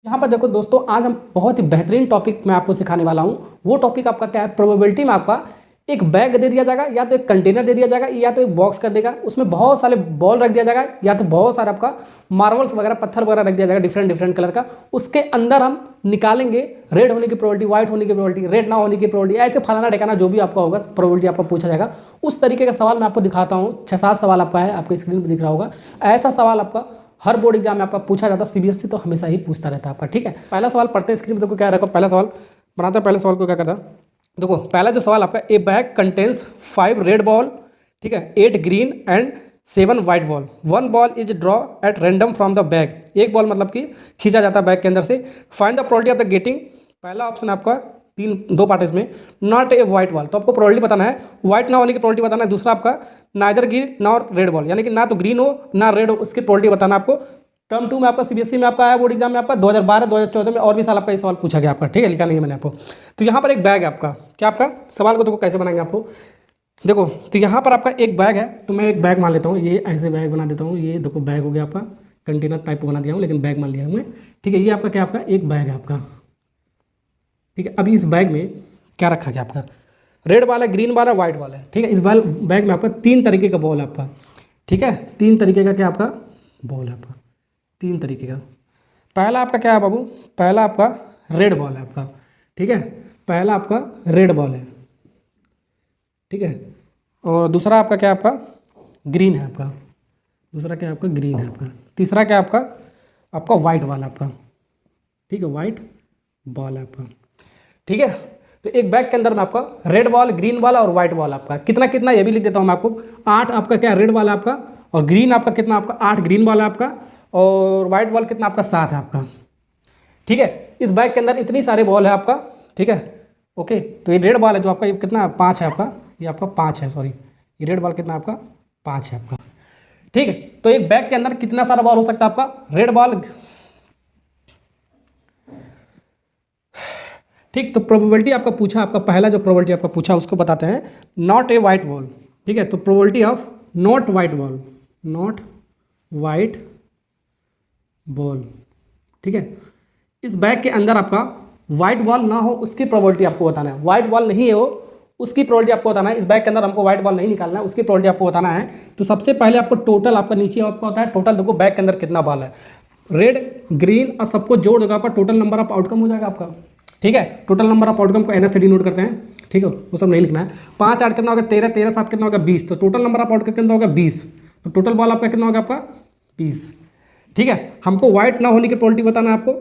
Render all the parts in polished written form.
यहाँ पर देखो दोस्तों, आज हम बहुत ही बेहतरीन टॉपिक मैं आपको सिखाने वाला हूँ। वो टॉपिक आपका क्या है, प्रोबेबिलिटी में आपका एक बैग दे दिया जाएगा, या तो एक कंटेनर दे दिया जाएगा, या तो एक बॉक्स कर देगा, उसमें बहुत सारे बॉल रख दिया जाएगा, या तो बहुत सारा आपका मार्बल्स वगैरह पत्थर वगैरह रख दिया जाएगा डिफरेंट डिफरेंट कलर का। उसके अंदर हम निकालेंगे रेड होने की प्रोबेबिलिटी, व्हाइट होने की प्रोबेबिलिटी, रेड ना होने की प्रोबेबिलिटी, ऐसे फलाना ठिकाना जो भी आपका होगा प्रोबेबिलिटी आपको पूछा जाएगा। उस तरीके का सवाल मैं आपको दिखाता हूँ। 6-7 सवाल आपका है, आपको स्क्रीन पर दिख रहा होगा। ऐसा सवाल आपका हर बोर्ड एग्जाम में आपका पूछा जाता है। सीबीएसई तो हमेशा ही पूछता रहता है आपका, ठीक है। पहला सवाल पढ़ते हैं, स्क्रीन पर देखो क्या रखो। पहला सवाल बनाते हैं। पहले सवाल को क्या करता है, देखो पहला जो सवाल आपका, a bag contains 5 red ball, ठीक है, 8 green and 7 white ball, 1 ball is draw at random from the bag. एक बॉल मतलब कि खींचा जाता है बैग के अंदर से। Find the probability of the getting, पहला ऑप्शन आपका दो पार्ट इसमें, नॉट ए वाइट बॉल, तो आपको प्रोबेबिलिटी बताना है, व्हाइट ना होने की प्रोबेबिलिटी बताना है। दूसरा आपका neither green nor red ball, यानी कि ना तो ग्रीन हो ना रेड हो, उसकी प्रोबेबिलिटी बताना आपको। टर्म 2 में आपका सीबीएसई में आपका आया बोर्ड एग्जाम में आपका 2012-2014 में, और भी साल आपका ये सवाल पूछा गया आपका, ठीक है, लिखा नहीं है मैंने आपको। तो यहाँ पर एक बैग है आपका, क्या आपका सवाल को देखो कैसे बनाएंगे आपको। देखो तो यहाँ पर आपका एक बैग है, तो मैं एक बैग मान लेता हूँ, ये ऐसे बैग बना देता हूँ। ये देखो बैग हो गया आपका, कंटेनर टाइप बना दिया हूँ, लेकिन बैग मान लिया हूँ मैं, ठीक है। ये आपका क्या, आपका एक बैग है आपका, ठीक है। अभी इस बैग में क्या रखा गया आपका, रेड बॉल है, ग्रीन बॉल है, व्हाइट बॉल है, ठीक है। इस बैग में आपका 3 तरीके का बॉल है आपका, ठीक है। 3 तरीके का क्या आपका बॉल है आपका, 3 तरीके का। पहला आपका क्या है बाबू, पहला आपका रेड बॉल है आपका, ठीक है। पहला आपका रेड बॉल है, ठीक है। और दूसरा आपका क्या, आपका ग्रीन है आपका, दूसरा क्या आपका ग्रीन है आपका। तीसरा क्या आपका, आपका वाइट बॉल है आपका, ठीक है, वाइट बॉल है आपका, ठीक है। तो एक बैग के अंदर में आपका रेड बॉल, ग्रीन बॉल और व्हाइट बॉल आपका कितना कितना, ये भी लिख देता हूँ मैं आपको। 8 आपका क्या रेड बॉल है आपका, और ग्रीन आपका कितना, आपका 8 ग्रीन बॉल है आपका, और व्हाइट बॉल कितना आपका 7 है आपका, ठीक है। इस बैग के अंदर इतनी सारे बॉल है आपका, ठीक है, ओके। तो ये रेड बॉल है जो आपका, ये कितना 5 है आपका, ये आपका 5 है, सॉरी, ये रेड बॉल कितना आपका 5 है आपका, ठीक है। तो एक बैग के अंदर कितना सारा बॉल हो सकता है आपका, रेड बॉल, ठीक। तो प्रोबेबिलिटी आपका पूछा, आपका पहला जो प्रोबेबिलिटी आपका पूछा उसको बताते हैं, नॉट ए वाइट बॉल, ठीक है। तो probability of not white ball, not white ball, ठीक है। इस बैग के अंदर आपका वाइट बॉल ना हो उसकी प्रोबेबिलिटी आपको बताना है। वाइट बॉल नहीं है वो, उसकी प्रोबेबिलिटी आपको बताना है। इस बैग के अंदर हमको वाइट बॉल नहीं निकालना है, उसकी प्रोबेबिलिटी आपको बताना है। तो सबसे पहले आपको टोटल, आपका नीचे आपका होता है टोटल, देखो बैग के अंदर कितना बॉल है, रेड ग्रीन और सबको जोड़ देगा आपका, टोटल नंबर ऑफ आउटकम हो जाएगा आपका, ठीक है। टोटल नंबर ऑफ आउटकम को NS से डिनोट करते हैं, ठीक है, वो सब नहीं लिखना है। 5 8 कितना होगा 13, 13 7 कितना होगा 20, तो टोटल नंबर ऑफ आउटकम कितना होगा 20। तो टोटल बॉल आपका कितना होगा आपका 20, ठीक है। हमको व्हाइट ना होने की प्रोबेबिलिटी बताना है आपको,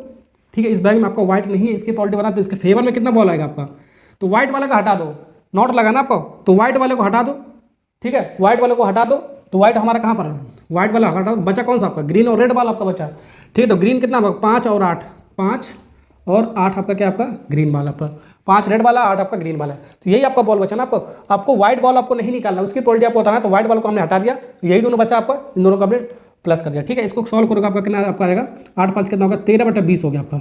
ठीक है। इस बैग में आपका व्हाइट नहीं है, इसकी प्रोबेबिलिटी बताते, इसके फेवर में कितना बॉल आएगा आपका। तो व्हाइट वाले का हटा दो, नॉट लगाना आपको, तो व्हाइट वाले को हटा दो, ठीक है, व्हाइट वाले को हटा दो। तो व्हाइट हमारा कहाँ पर है, व्हाइट वाला हटा दो, बचा कौन सा आपका, ग्रीन और रेड बॉल आपका बचा, ठीक है। तो ग्रीन कितना 5 और 8, 5 और 8 आपका क्या, आपका ग्रीन बॉल आपका, 5 रेड वाला 8 आपका ग्रीन वाला है। तो यही आपका बॉल बचा ना आपको। आपको व्हाइट बॉल आपको नहीं निकालना, उसकी प्रोबेबिलिटी आपको बताना है। तो व्हाइट बॉल को हमने हटा दिया, तो यही दोनों बचा आपका, इन दोनों को हमने प्लस कर दिया, ठीक है। इसको सॉल्व करोगे आपका कितना आपका आएगा, 8 5 कितना होगा 13/20 हो गया आपका,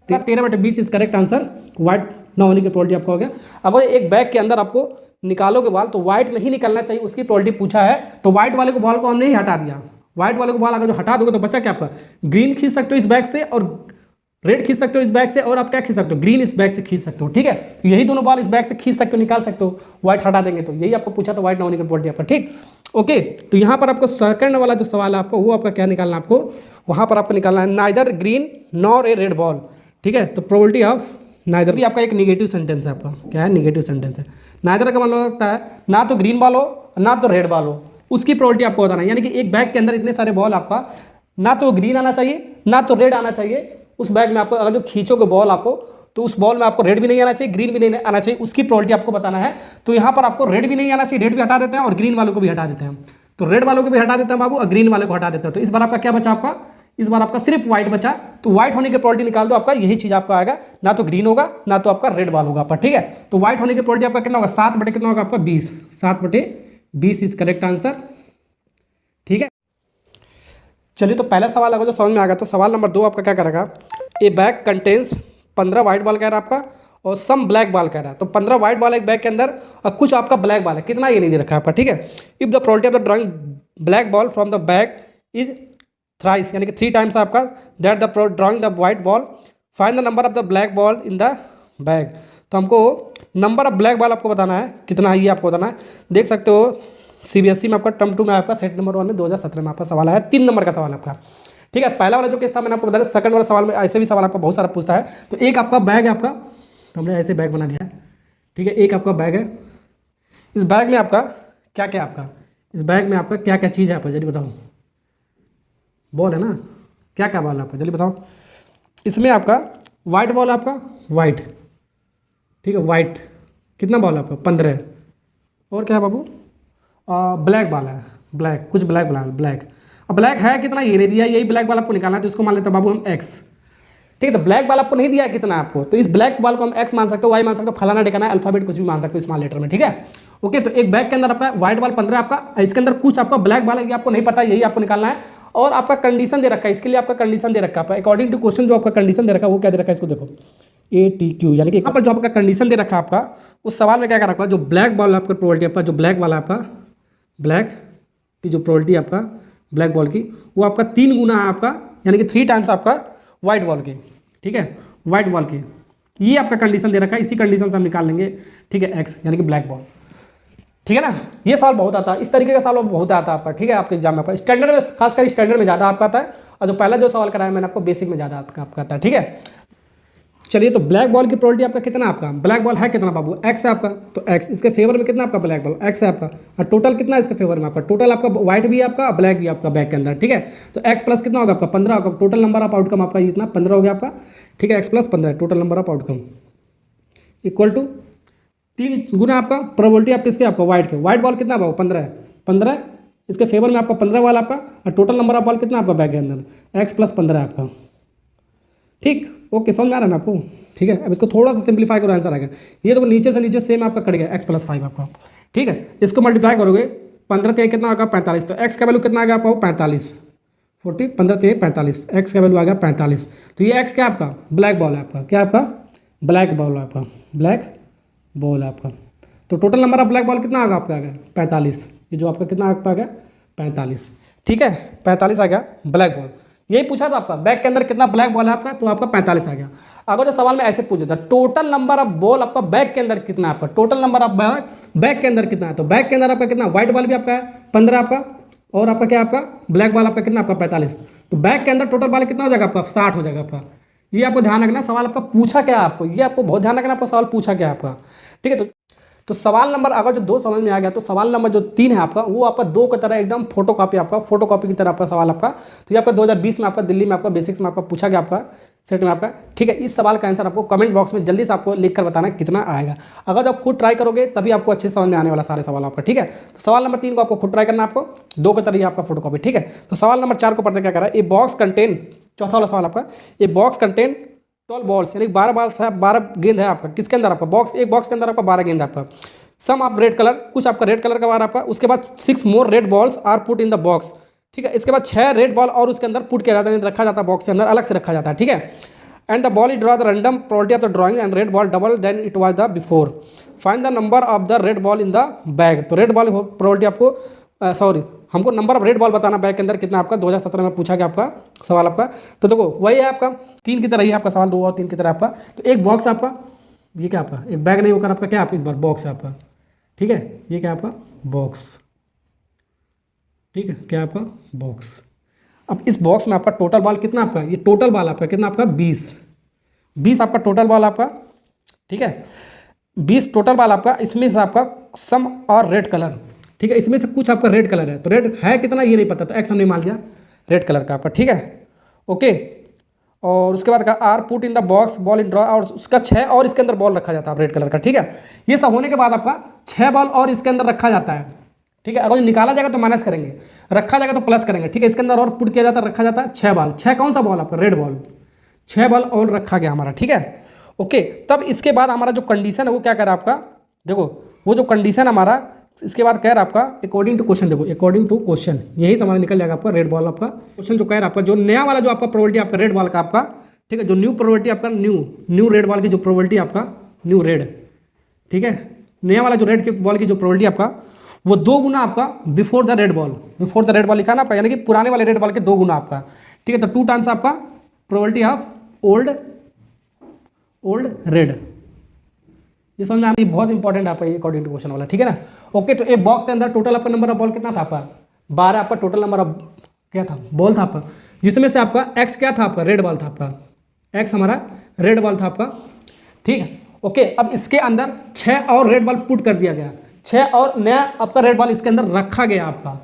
13/20 इज करेक्ट आंसर। व्हाइट ना होने की प्रोबेबिलिटी आपका हो गया। अगर एक बैग के अंदर आपको निकालोगे बॉल, तो व्हाइट नहीं निकालना चाहिए, उसकी प्रोबेबिलिटी पूछा है। तो व्हाइट वाले को बॉल को हमने ही हटा दिया। व्हाइट वाले को बॉल अगर जो हटा दोगे तो बचा क्या आपका, ग्रीन खींच सकते हो इस बैग से, और रेड खींच सकते हो इस बैग से, और आप क्या खींच सकते हो, ग्रीन इस बैग से खींच सकते हो, ठीक है। तो यही दोनों बॉल इस बैग से खींच सकते हो, निकाल सकते हो। व्हाइट हटा देंगे तो यही आपको पूछा, तो व्हाइट ना होने की प्रोबेबिलिटी आपका, ठीक, ओके। तो यहाँ पर आपको सेकंड वाला जो सवाल है आपको, वो आपका क्या निकालना है आपको, वहाँ पर आपको निकालना है neither green nor a red ball, ठीक है। तो प्रोबेबिलिटी ऑफ नाइदर भी आपका एक निगेटिव सेंटेंस है आपका, क्या है, निगेटिव सेंटेंस है। नाइदर का मतलब होता है ना तो ग्रीन बॉल हो ना तो रेड बॉल हो, उसकी प्रोबेबिलिटी आपको बताना है। यानी कि एक बैग के अंदर इतने सारे बॉल आपका, ना तो ग्रीन आना चाहिए ना तो रेड आना चाहिए। उस बैग में आपको अगर जो खींचोगे बॉल आपको, तो उस बॉल में आपको रेड भी नहीं आना चाहिए, ग्रीन भी नहीं आना चाहिए, उसकी प्रोबेबिलिटी आपको बताना है। तो यहाँ पर आपको रेड भी नहीं आना चाहिए, रेड भी हटा देते हैं, और ग्रीन वालों को भी हटा देते हैं। तो रेड वालों को भी हटा देते हैं बाबू, और ग्रीन वालों को हटा देते हैं। तो इस बार आपका क्या बचा, आपका इस बार आपका सिर्फ व्हाइट बचा। तो व्हाइट होने की प्रोबेबिलिटी निकाल दो, आपका यही चीज आपका आएगा, ना तो ग्रीन होगा ना तो आपका रेड बॉल होगा आपका, ठीक है। तो व्हाइट होने की प्रोबेबिलिटी आपका कितना होगा, 7 कितना होगा आपका 20, 7/20 इज करेक्ट आंसर, ठीक है। चलिए, तो पहला सवाल अगर जो समझ में आ गया, तो सवाल नंबर 2 आपका क्या करेगा, ए बैग कंटेन्स 15 व्हाइट बॉल कह रहा है आपका, और सम ब्लैक बॉल कह रहा है। तो 15 व्हाइट बॉल एक बैग के अंदर, और कुछ आपका ब्लैक बॉल है, कितना ये नहीं दे रखा है आपका, ठीक है। If the probability of the drawing black ball from the bag is thrice यानी कि 3 टाइम्स आपका that the drawing the white ball, find the number of the black ball in the bag. तो हमको नंबर ऑफ ब्लैक बॉल आपको बताना है कितना है, ये आपको बताना है। देख सकते हो CBSE में आपका टर्म 2 में आपका सेट नंबर 1 में 2017 में आपका सवाल है, 3 नंबर का सवाल है आपका, ठीक है। पहला वाला जो केस था मैंने आपको बताया, सेकंड वाला सवाल में ऐसे भी सवाल आपका बहुत सारा पूछता है। तो एक आपका बैग है आपका, तो हमने ऐसे बैग बना दिया है, ठीक है। एक आपका बैग है, इस बैग में आपका क्या क्या आपका, इस बैग में आपका क्या क्या चीज़ है आपका, जल्दी बताओ। बॉल है ना, क्या क्या बॉल है आपका, जल्दी बताओ। इसमें आपका वाइट बॉल है आपका, वाइट, ठीक है, वाइट। कितना बॉल है आपका, 15। और क्या है बाबू, ब्लैक बॉल है, ब्लैक, कुछ ब्लैक बॉल, ब्लैक। अब ब्लैक है कितना ये नहीं दिया, यही ब्लैक बॉल आपको निकालना है, तो इसको मान लेते हैं बाबू हम x, ठीक है। तो ब्लैक बॉल आपको नहीं दिया है कितना आपको, तो इस ब्लैक बॉल को हम x मान सकते हो, y मान सकते हो, फलाना ढिकाना अल्फाबेट कुछ भी मान सकते हो स्मॉल लेटर में, ठीक है। ओके, तो एक बैग के अंदर आपका व्हाइट बॉल 15 आपका, इसके अंदर कुछ आपका ब्लैक बॉल है, ये आपको नहीं पता, यही आपको निकालना है। और आपका कंडीशन दे रखा है, इसके लिए आपका कंडीशन दे रखा है अकॉर्डिंग टू क्वेश्चन, जो आपका कंडीशन दे रखा है वो क्या दे रखा है, इसको देखो ATQ, यानी कि यहाँ पर जो आपका कंडीशन दे रखा है आपका, उस सवाल में क्या क्या रखा है, जो ब्लैक बॉल आपका प्रोबेबिलिटी आपका, जो ब्लैक वाला आपका, ब्लैक की जो प्रोबेबिलिटी आपका ब्लैक बॉल की, वो आपका 3 गुना है आपका, यानी कि 3 टाइम्स आपका व्हाइट बॉल की, ठीक है, व्हाइट बॉल की। ये आपका कंडीशन दे रखा है, इसी कंडीशन से हम निकाल लेंगे, ठीक है, x यानी कि ब्लैक बॉल, ठीक है ना। ये सवाल बहुत आता है, इस तरीके का सवाल बहुत आता है आपका, ठीक है, आपके एग्जाम में आपका स्टैंडर्ड में, खासकर स्टैंडर्ड में ज़्यादा आपका आता है, और जो पहला जो सवाल कराया मैंने आपको बेसिक में ज़्यादा आपका आता है, ठीक है। चलिए, तो ब्लैक बॉल की प्रोबेबिलिटी आपका कितना, आपका ब्लैक बॉल है कितना बाबू, x है आपका, तो x, इसके फेवर में कितना आपका ब्लैक बॉल, x है आपका, और टोटल कितना है इसके फेवर में आपका, टोटल आपका व्हाइट भी है आपका, ब्लैक भी आपका बैग के अंदर, ठीक है। तो x प्लस कितना होगा आपका 15 होगा, टोटल नंबर ऑफ आउटकम आपका इतना 15 हो गया आपका, ठीक है। x plus 15 total number of outcome equal to 3 गुना आपका प्रोबेबिलिटी आप किसके, आपका व्हाइट के, व्हाइट बॉल कितना बाबू 15 है, 15 इसके फेवर में आपका 15 वाला आपका, और टोटल नंबर ऑफ बॉल कितना आपका बैग के अंदर, x प्लस 15 है आपका, ठीक। ओके, समझ में आ रहा है ना आपको, ठीक है। अब इसको थोड़ा सा सिंप्लीफाई करो, आंसर आ गया। ये तो नीचे से नीचे सेम आपका कट गया, x प्लस 5 आपका, ठीक है। इसको मल्टीप्लाई करोगे 15 3 कितना होगा 45, तो x का वैल्यू कितना आ गया आपका 45, 40 15 3 45, x का वैल्यू आ गया 45। तो ये x क्या आपका ब्लैक बॉल है आपका, क्या आपका ब्लैक बॉल है आपका, ब्लैक बॉल है आपका। तो total number of black ball कितना आ गया आपका, आ गया 45, ये जो आपका कितना आपका आ गया 45, ठीक है, 45 आ गया ब्लैक बॉल। यही पूछा था आपका बैग के अंदर कितना ब्लैक बॉल है आपका, तो आपका 45 आ गया। अगर जो सवाल में ऐसे पूछा था टोटल नंबर ऑफ बॉल आपका बैग के अंदर कितना है आपका, टोटल नंबर ऑफ बैग के अंदर कितना है, तो बैग के अंदर आपका कितना, व्हाइट बॉल भी आपका है 15 आपका, और आपका क्या आपका ब्लैक बॉल आपका कितना आपका 45, तो बैग के अंदर टोटल बॉल कितना हो जाएगा आपका 60 हो जाएगा आपका। ये आपको ध्यान रखना, सवाल आपका पूछा क्या आपको, ये आपको बहुत ध्यान रखना, आपका सवाल पूछा क्या आपका, ठीक है। तो सवाल नंबर अगर जो 2 समझ में आ गया, तो सवाल नंबर जो 3 है आपका, वो आपका 2 की तरह एकदम फोटोकॉपी आपका, फोटोकॉपी की तरह आपका सवाल आपका। तो ये आपका 2020 में आपका दिल्ली में आपका बेसिक्स में आपका पूछा गया आपका सेट में आपका, ठीक है। इस सवाल का आंसर आपको कमेंट बॉक्स में जल्दी से आपको लिख कर बताना कितना आएगा। अगर आप खुद ट्राई करोगे तभी आपको अच्छे समझ में आने वाला सारे सवाल आपका, ठीक है। तो सवाल नंबर 3 को आपको खुद ट्राई करना, आपको 2 की तरह आपका फोटोकॉपी, ठीक है। तो सवाल नंबर 4 को पढ़ते क्या करा है, ए बॉक्स कंटेन, चौथा वाला सवाल आपका, ए बॉक्स कंटेन 12 बॉल्स, यानी 12 बॉल्स है, 12 गेंद है आपका, किसके अंदर आपका बॉक्स, एक बॉक्स के अंदर आपका 12 गेंद आपका, सम ऑफ रेड कलर, कुछ आपका रेड कलर का बार आपका, उसके बाद 6 more red balls are put in the box, ठीक है। इसके बाद 6 रेड बॉल और उसके अंदर पुट किया जाता है, रखा जाता है बॉक्स के अंदर, अलग से रखा जाता है, ठीक है। And the ball is draw the random probability of the drawing and red ball double then it was the before, find the number of the red ball in the bag. तो रेड बॉल प्रोबेबिलिटी आपको हमको number of red ball बताना bag के अंदर कितना आपका, 2017 में पूछा गया आपका सवाल आपका। तो देखो वही है आपका 3 की तरह ही आपका सवाल, 2 और 3 की तरह आपका। तो एक बॉक्स आपका, ये क्या आपका एक बैग नहीं होकर आपका क्या आप इस बार बॉक्स है आपका, ठीक है। ये क्या आपका बॉक्स, ठीक है, क्या आपका बॉक्स। अब इस बॉक्स में आपका टोटल बॉल कितना आपका, ये टोटल बॉल आपका कितना आपका 20 आपका टोटल बॉल आपका, ठीक है, 20 टोटल बॉल आपका। इसमें से आपका सम और रेड कलर, ठीक है, इसमें से कुछ आपका रेड कलर है, तो रेड है कितना ये नहीं पता, तो एक्स हमने मान लिया रेड कलर का आपका, ठीक है, ओके। और उसके बाद का are put in the box ball in draw, और उसका 6 और इसके अंदर बॉल रखा जाता है रेड कलर का, ठीक है। ये सब होने के बाद आपका 6 बॉल और इसके अंदर रखा जाता है, ठीक है। अगर निकाला जाएगा तो माइनस करेंगे, रखा जाएगा तो प्लस करेंगे, ठीक है। इसके अंदर और पुट किया जाता है, रखा जाता है 6 बॉल, 6 कौन सा बॉल आपका रेड बॉल, 6 बॉल और रखा गया हमारा, ठीक है, ओके। तब इसके बाद हमारा जो कंडीशन है वो क्या कर रहा है आपका, देखो वो जो कंडीशन हमारा इसके बाद कह रहा आपका अकॉर्डिंग टू क्वेश्चन, देखो अकॉर्डिंग टू क्वेश्चन यही समझ निकल जाएगा आपका रेड बॉल आपका क्वेश्चन जो कह रहा आपका, जो नया वाला जो आपका प्रोबेबिलिटी आपका रेड बॉल का आपका, ठीक है, जो न्यू प्रोबेबिलिटी आपका न्यू रेड बॉल की जो प्रोबेबिलिटी आपका न्यू रेड, ठीक है, नया वाला जो रेड के बॉल की जो प्रोबेबिलिटी आपका वो 2 गुना आपका before the red ball, before the red ball लिखा ना आपका, यानी कि पुराने वाले रेड बॉल के 2 गुना आपका, ठीक है। तो 2 टाइम्स आपका प्रोबेबिलिटी ऑफ ओल्ड रेड। ये समझ में आना, ये बहुत इंपॉर्टेंट आपका ये अकॉर्डिंग टू क्वेश्चन वाला, ठीक है ना। ओके, तो एक बॉक्स के अंदर टोटल आपका नंबर ऑफ बॉल कितना था आपका, 12 आपका टोटल नंबर ऑफ क्या था, बॉल था आपका, जिसमें से आपका एक्स क्या था आपका, रेड बॉल था आपका, एक्स हमारा रेड बॉल था आपका, ठीक है। ओके, अब इसके अंदर 6 और रेड बॉल पुट कर दिया गया, 6 और नया आपका रेड बॉल इसके अंदर रखा गया आपका,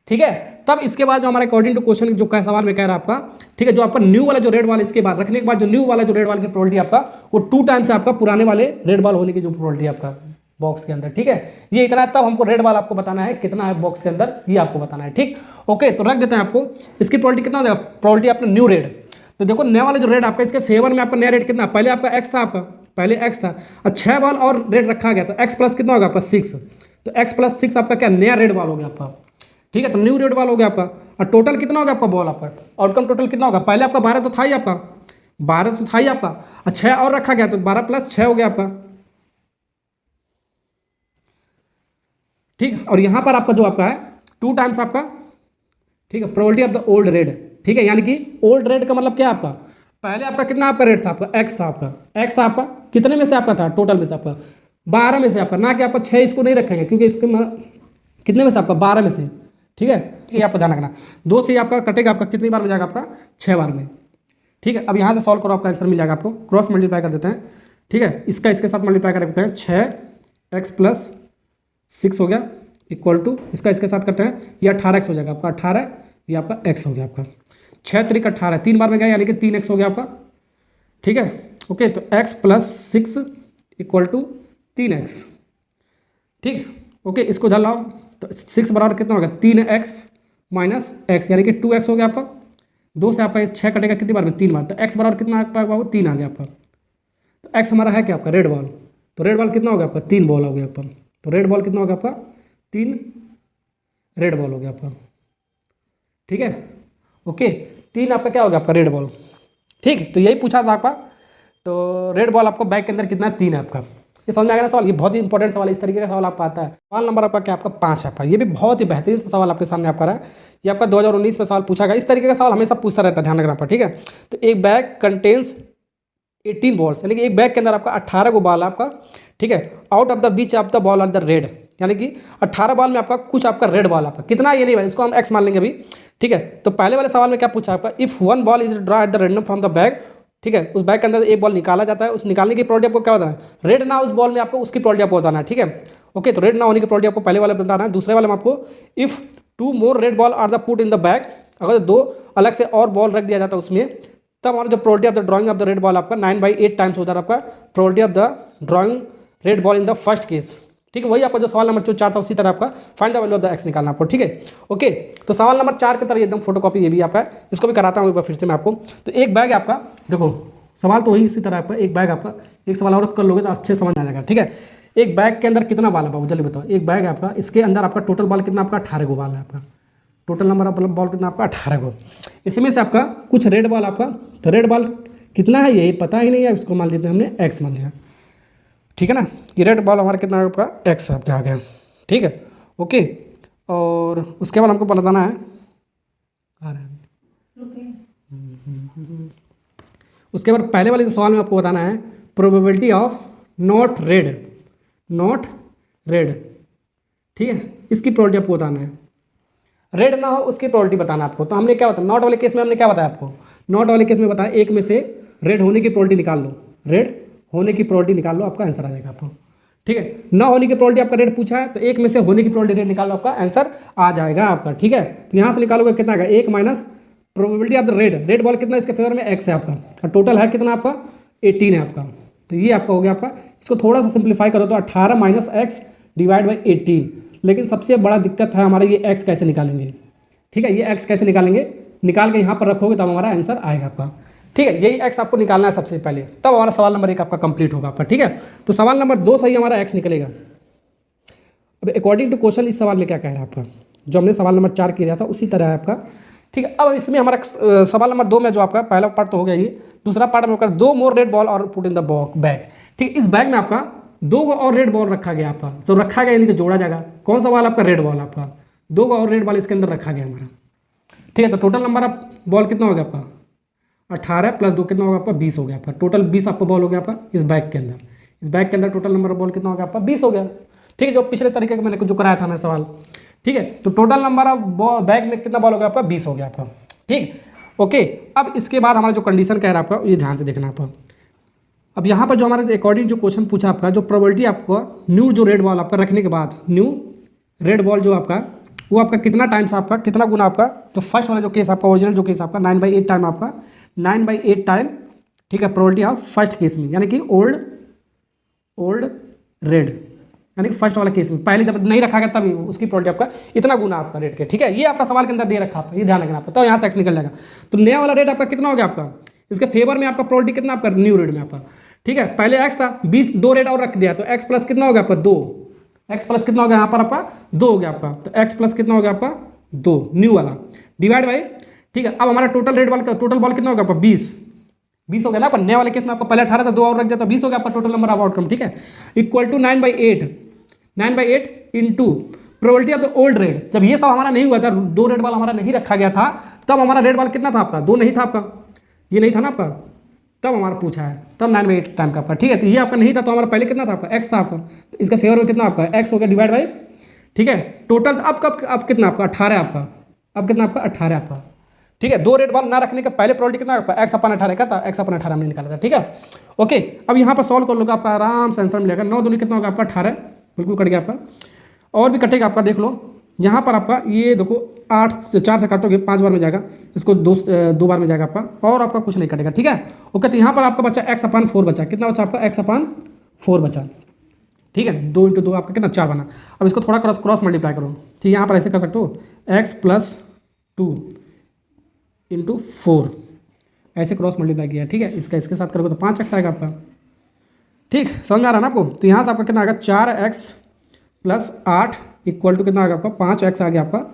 ठीक है। तब इसके बाद जो हमारे अकॉर्डिंग टू क्वेश्चन जो का सवाल में कह रहा है आपका, ठीक है, जो आपका न्यू वाला जो रेड बॉल इसके बाद रखने के बाद जो न्यू वाला जो रेड बॉल की प्रोबेबिलिटी आपका वो 2 टाइम्स आपका पुराने वाले रेड बॉल होने की जो प्रोबेबिलिटी आपका बॉक्स के अंदर, ठीक है। ये इतना है, तब हमको रेड बॉल आपको बताना है कितना है बॉक्स के अंदर, ये आपको बताना है, ठीक। ओके, तो रख देते हैं आपको इसकी प्रोबेबिलिटी कितना हो जाएगा, प्रोबेबिलिटी आपका न्यू रेड। तो देखो नया वाला जो रेड आपका इसके फेवर में आपका नया रेड कितना, पहले आपका एक्स था आपका, पहले एक्स था और 6 बॉल और रेड रखा गया, तो एक्स प्लस कितना होगा आपका 6, तो एक्स प्लस 6 आपका क्या नया रेड बॉल हो गया आपका, ठीक है। तो न्यू रेड बॉल हो गया आपका, और टोटल कितना होगा आपका बॉल आपका, आउटकम टोटल कितना होगा, पहले आपका 12 तो था ही आपका, 12 तो था ही आपका, और 6 और रखा गया तो 12 प्लस 6 हो गया आपका, ठीक। और यहाँ पर आपका जो आपका है 2 टाइम्स आपका, ठीक है, probability of the old red, ठीक है, यानी कि ओल्ड रेड का मतलब क्या आपका, पहले आपका कितना आपका रेड था आपका, एक्स था आपका, एक्स था आपका, कितने में से आपका था, टोटल में से आपका 12 में से आपका, ना कि आपका 6 इसको नहीं रखेंगे क्योंकि इसके कितने में से आपका 12 में से, ठीक है। ये आपको ध्यान रखना, 2 से आपका कटेगा आपका, कितनी बार में जाएगा आपका 6 बार में, ठीक है। अब यहाँ से सॉल्व करो, आपका आंसर मिल जाएगा आपको, क्रॉस मल्टीप्लाई कर देते हैं, ठीक है, इसका इसके साथ मल्टीप्लाई कर देते हैं, 6x प्लस 6 हो गया इक्वल टू इसका इसके साथ करते हैं, ये 18x हो जाएगा आपका, 18 ये आपका x हो गया आपका, 6 3 18, 3 बार में गया यानी कि 3x हो गया आपका, ठीक है। ओके, तो x plus 6 equal to 3x, ठीक। ओके, इसको इधर लाओ, तो 6 बराबर कितना होगा 3x माइनस x, यानी कि 2x हो गया आपका, 2 से आपका 6 कटेगा कितनी बार में 3 बार, तो x बराबर कितना आपका बाबू 3 आ गया आपका। तो x हमारा है क्या आपका रेड बॉल, तो रेड बॉल कितना हो गया आपका 3 बॉल हो गया आपका, तो रेड बॉल कितना हो गया आपका 3 रेड बॉल हो गया आपका, ठीक है। ओके, 3 आपका क्या हो गया आपका रेड बॉल, ठीक। तो यही पूछा था आपका, तो रेड बॉल आपको बैग के अंदर कितना 3 है आपका, ये समझ में आ गया ना सवाल, ये बहुत ही इंपॉर्टेंट सवाल है, इस तरीके का सवाल आपका आता है। सवाल नंबर आपका क्या आपका 5 है आपका, ये भी बहुत ही बेहतरीन सवाल आपके सामने आपका रहा है, ये आपका 2019 में सवाल पूछा गया, इस तरीके का सवाल हमेशा पूछता रहता है, ध्यान रखना पड़ा, ठीक है। तो एक बैग कंटेन्स 18 बॉल्स, यानी कि एक बैग के अंदर आपका 18 को बॉल आपका, ठीक है, आउट ऑफ द बीच of the ball are the red, यानी कि 18 बॉल में आपका कुछ आपका रेड बॉल आपका कितना, ये नहीं भाई, इसको हम एक्स मान लेंगे अभी, ठीक है। तो पहले वाले सवाल में क्या पूछा आपका, if 1 ball is draw at the random from the bag, ठीक है, उस बैग के अंदर एक बॉल निकाला जाता है, उस निकालने की प्रोबेबिलिटी आपको क्या बताना है, रेड ना उस बॉल में आपको उसकी प्रोबेबिलिटी आपको बताना है, ठीक है। ओके, तो रेड ना होने की प्रोबेबिलिटी आपको पहले वाले में बताना है, दूसरे वाले में आपको if 2 more red ball are the put in the bag, अगर 2 अलग से और बॉल रख दिया जाता है उसमें, तब हमारा जो probability of the drawing of the red ball आपका 9/8 टाइम्स हो जाता है आपका probability of the drawing red ball in the first case, ठीक है। वही आपका जो सवाल नंबर 4 था उसी तरह आपका find the value of the x निकालना आपको, ठीक है। ओके, तो सवाल नंबर 4 की तरह एकदम फोटोकॉपी ये भी आपका है, इसको भी कराता हूँ एक बार फिर से मैं आपको। तो एक बैग आपका, देखो सवाल तो वही इसी तरह आपका, एक बैग आपका, एक सवाल और कर लोगे तो अच्छे समझ आ जाएगा, ठीक है। एक बैग के अंदर कितना बॉल है बाबू जल्दी बताओ, एक बैग है आपका, इसके अंदर आपका टोटल बॉल कितना आपका 18 को बॉल है आपका, टोटल नंबर ऑफ बॉल कितना आपका 18 को, इसमें से आपका कुछ रेड बॉल आपका, तो रेड बॉल कितना है यही पता ही नहीं है, उसको मान लेते हैं हमने एक्स मान लिया, ठीक है ना। ये रेड बॉल हमारा कितना आपका एक्स आपका आ गया, ठीक है। ओके, और उसके बाद हमको बताना है उसके बाद पहले वाले सवाल में आपको बताना है प्रोबेबिलिटी ऑफ नॉट रेड, ठीक है, इसकी प्रोबेबिलिटी आपको बताना है, रेड ना हो उसकी प्रोबेबिलिटी बताना आपको। तो हमने क्या बताया नॉट वाले केस में, हमने क्या बताया आपको, नॉट वाले केस में बताया एक में से रेड होने की प्रोबेबिलिटी निकाल लो, रेड होने की प्रोबेबिलिटी निकाल लो, आपका आंसर आ जाएगा आपको, ठीक है। ना होने की प्रोबेबिलिटी आपका रेड पूछा है, तो एक में से होने की प्रोबेबिलिटी रेड निकाल लो, आपका आंसर आ जाएगा आपका, ठीक है। तो यहाँ से निकालोगे कितना आएगा 1 minus probability of the red ball कितना इसके फेवर में एक्स है आपका, और टोटल है कितना आपका 18 है आपका, तो ये आपका हो गया आपका। इसको थोड़ा सा सिंप्लीफाई करो तो 18 माइनस एक्स डिवाइड बाई 18, लेकिन सबसे बड़ा दिक्कत है हमारा ये एक्स कैसे निकालेंगे, ठीक है, ये एक्स कैसे निकालेंगे, निकाल के यहाँ पर रखोगे तब हमारा आंसर आएगा आपका, ठीक है। यही एक्स आपको निकालना है सबसे पहले, तब हमारा सवाल नंबर 1 आपका कंप्लीट होगा आपका, ठीक है। तो सवाल नंबर 2 सही हमारा एक्स निकलेगा। अब अकॉर्डिंग टू क्वेश्चन इस सवाल में क्या कह रहा है आपका, जो हमने सवाल नंबर 4 किया था उसी तरह है आपका, ठीक है। अब इसमें हमारा सवाल नंबर 2 में जो आपका पहला पार्ट तो हो गया, ये दूसरा पार्ट में होकर 2 मोर रेड बॉल और पुट इन द बैग, ठीक। इस बैग में आपका दो को और रेड बॉल रखा गया आपका, तो रखा गया यानी कि जोड़ा जाएगा। कौन सा बॉल आपका? रेड बॉल आपका, दो को और रेड बॉल इसके अंदर रखा गया हमारा, ठीक है। तो टोटल नंबर ऑफ बॉल कितना हो गया आपका? 18 प्लस 2 कितना होगा आपका? 20 हो गया आपका। टोटल 20 आपका बॉल हो गया आपका इस बैग के अंदर। इस बैग के अंदर टोटल नंबर ऑफ बॉल कितना हो गया आपका? 20 हो गया, ठीक है। जो पिछले तरीके का मैंने जो कराया था मैं सवाल, ठीक है। तो टोटल नंबर ऑफ बैग में कितना बॉल हो गया आपका? 20 हो गया आपका, ठीक, ओके। अब इसके बाद हमारा जो कंडीशन कह रहा है आपका, ये ध्यान से देखना आपका। अब यहाँ पर जो हमारा अकॉर्डिंग जो क्वेश्चन पूछा आपका, जो प्रोबेबिलिटी आपको न्यू जो रेड बॉल आपका रखने के बाद, न्यू रेड बॉल जो आपका, वो आपका कितना टाइम्स आपका, कितना गुना आपका, जो फर्स्ट वाला जो केस आपका, ओरिजिनल जो केस आपका 9/8 टाइम आपका, 9/8 टाइम, ठीक है, प्रोबेबिलिटी ऑफ फर्स्ट केस में, यानी कि ओल्ड रेड, यानी कि फर्स्ट वाला केस में, पहले जब नहीं रखा गया तभी उसकी प्रोबेबिलिटी आपका इतना गुना आपका रेड के, ठीक है। ये आपका सवाल के अंदर दे रखा आपका, ये ध्यान रखना आपका, तो यहाँ से एक्स निकल जाएगा। तो नया वाला रेड आपका कितना हो गया आपका? इसके फेवर में आपका प्रोबेबिलिटी कितना आपका न्यू रेड में आपका, ठीक है। पहले एक्स था, 20, 2 रेड और रख दिया, तो एक्स प्लस कितना हो गया आपका? 2। एक्स प्लस कितना हो गया यहाँ पर आपका? 2 हो गया आपका। तो एक्स प्लस कितना हो गया आपका? 2 न्यू वाला डिवाइड बाई, ठीक है। अब हमारा टोटल रेड बॉल का टोटल बॉल कितना हो गया आपका? 20 हो गया ना। पर नए वाले केस में आपका पहले 18 था, 2 और रख दिया, तो 20 हो गया आपका टोटल नंबर ऑफ आउटकम, ठीक है। Equal to 9/8 into probability of the old red. जब ये सब हमारा नहीं हुआ था, 2 रेड बॉल हमारा नहीं रखा गया था, तब हमारा रेड बॉल कितना था आपका? 2 नहीं था आपका, ये नहीं था ना आपका, तब हमारा पूछा है, तब 9/8 टाइम का आपका, ठीक है। तो ये आपका नहीं था, तो हमारा पहले कितना था आपका? एक्स था आपका, तो इसका फेवर में कितना आपका? एक्स हो गया डिवाइड बाई, ठीक है। टोटल अब कितना आपका? 18 आपका, अब कितना आपका? 18 आपका, ठीक है। 2 रेड बॉल ना रखने का पहले प्रोबेबिलिटी कितना आपका? x/18 का था, x/18 हमने निकाला था, ठीक है, ओके। अब यहाँ पर सॉल्व कर लोगे आपका आराम से आंसर मिलेगा। 9 दूनी कितना होगा आपका? 18, बिल्कुल कट गया आपका, और भी कटेगा आपका, देख लो यहाँ पर आपका, ये देखो 8 से 4 से काटोगे 5 बार में जाएगा, इसको 2 बार में जाएगा आपका, और आपका कुछ नहीं कटेगा, ठीक है, ओके। तो यहाँ पर आपका बचा x/4 बचा, कितना बचा आपका? x/4 बचा, ठीक है। 2 × 2 आपका कितना? 4 बना। अब इसको थोड़ा क्रॉस मल्टीप्लाई करो, ठीक है। यहाँ पर ऐसे कर सकते हो, x+2 × 4 ऐसे क्रॉस मल्टीप्लाई किया, ठीक है। इसका इसके साथ करोगे तो 5x आएगा आपका, ठीक, समझ में आ रहा है ना आपको। तो यहाँ से आपका कितना आएगा? 4x + 8 इक्वल टू कितना आ गया आपका? 5x आ गया आपका।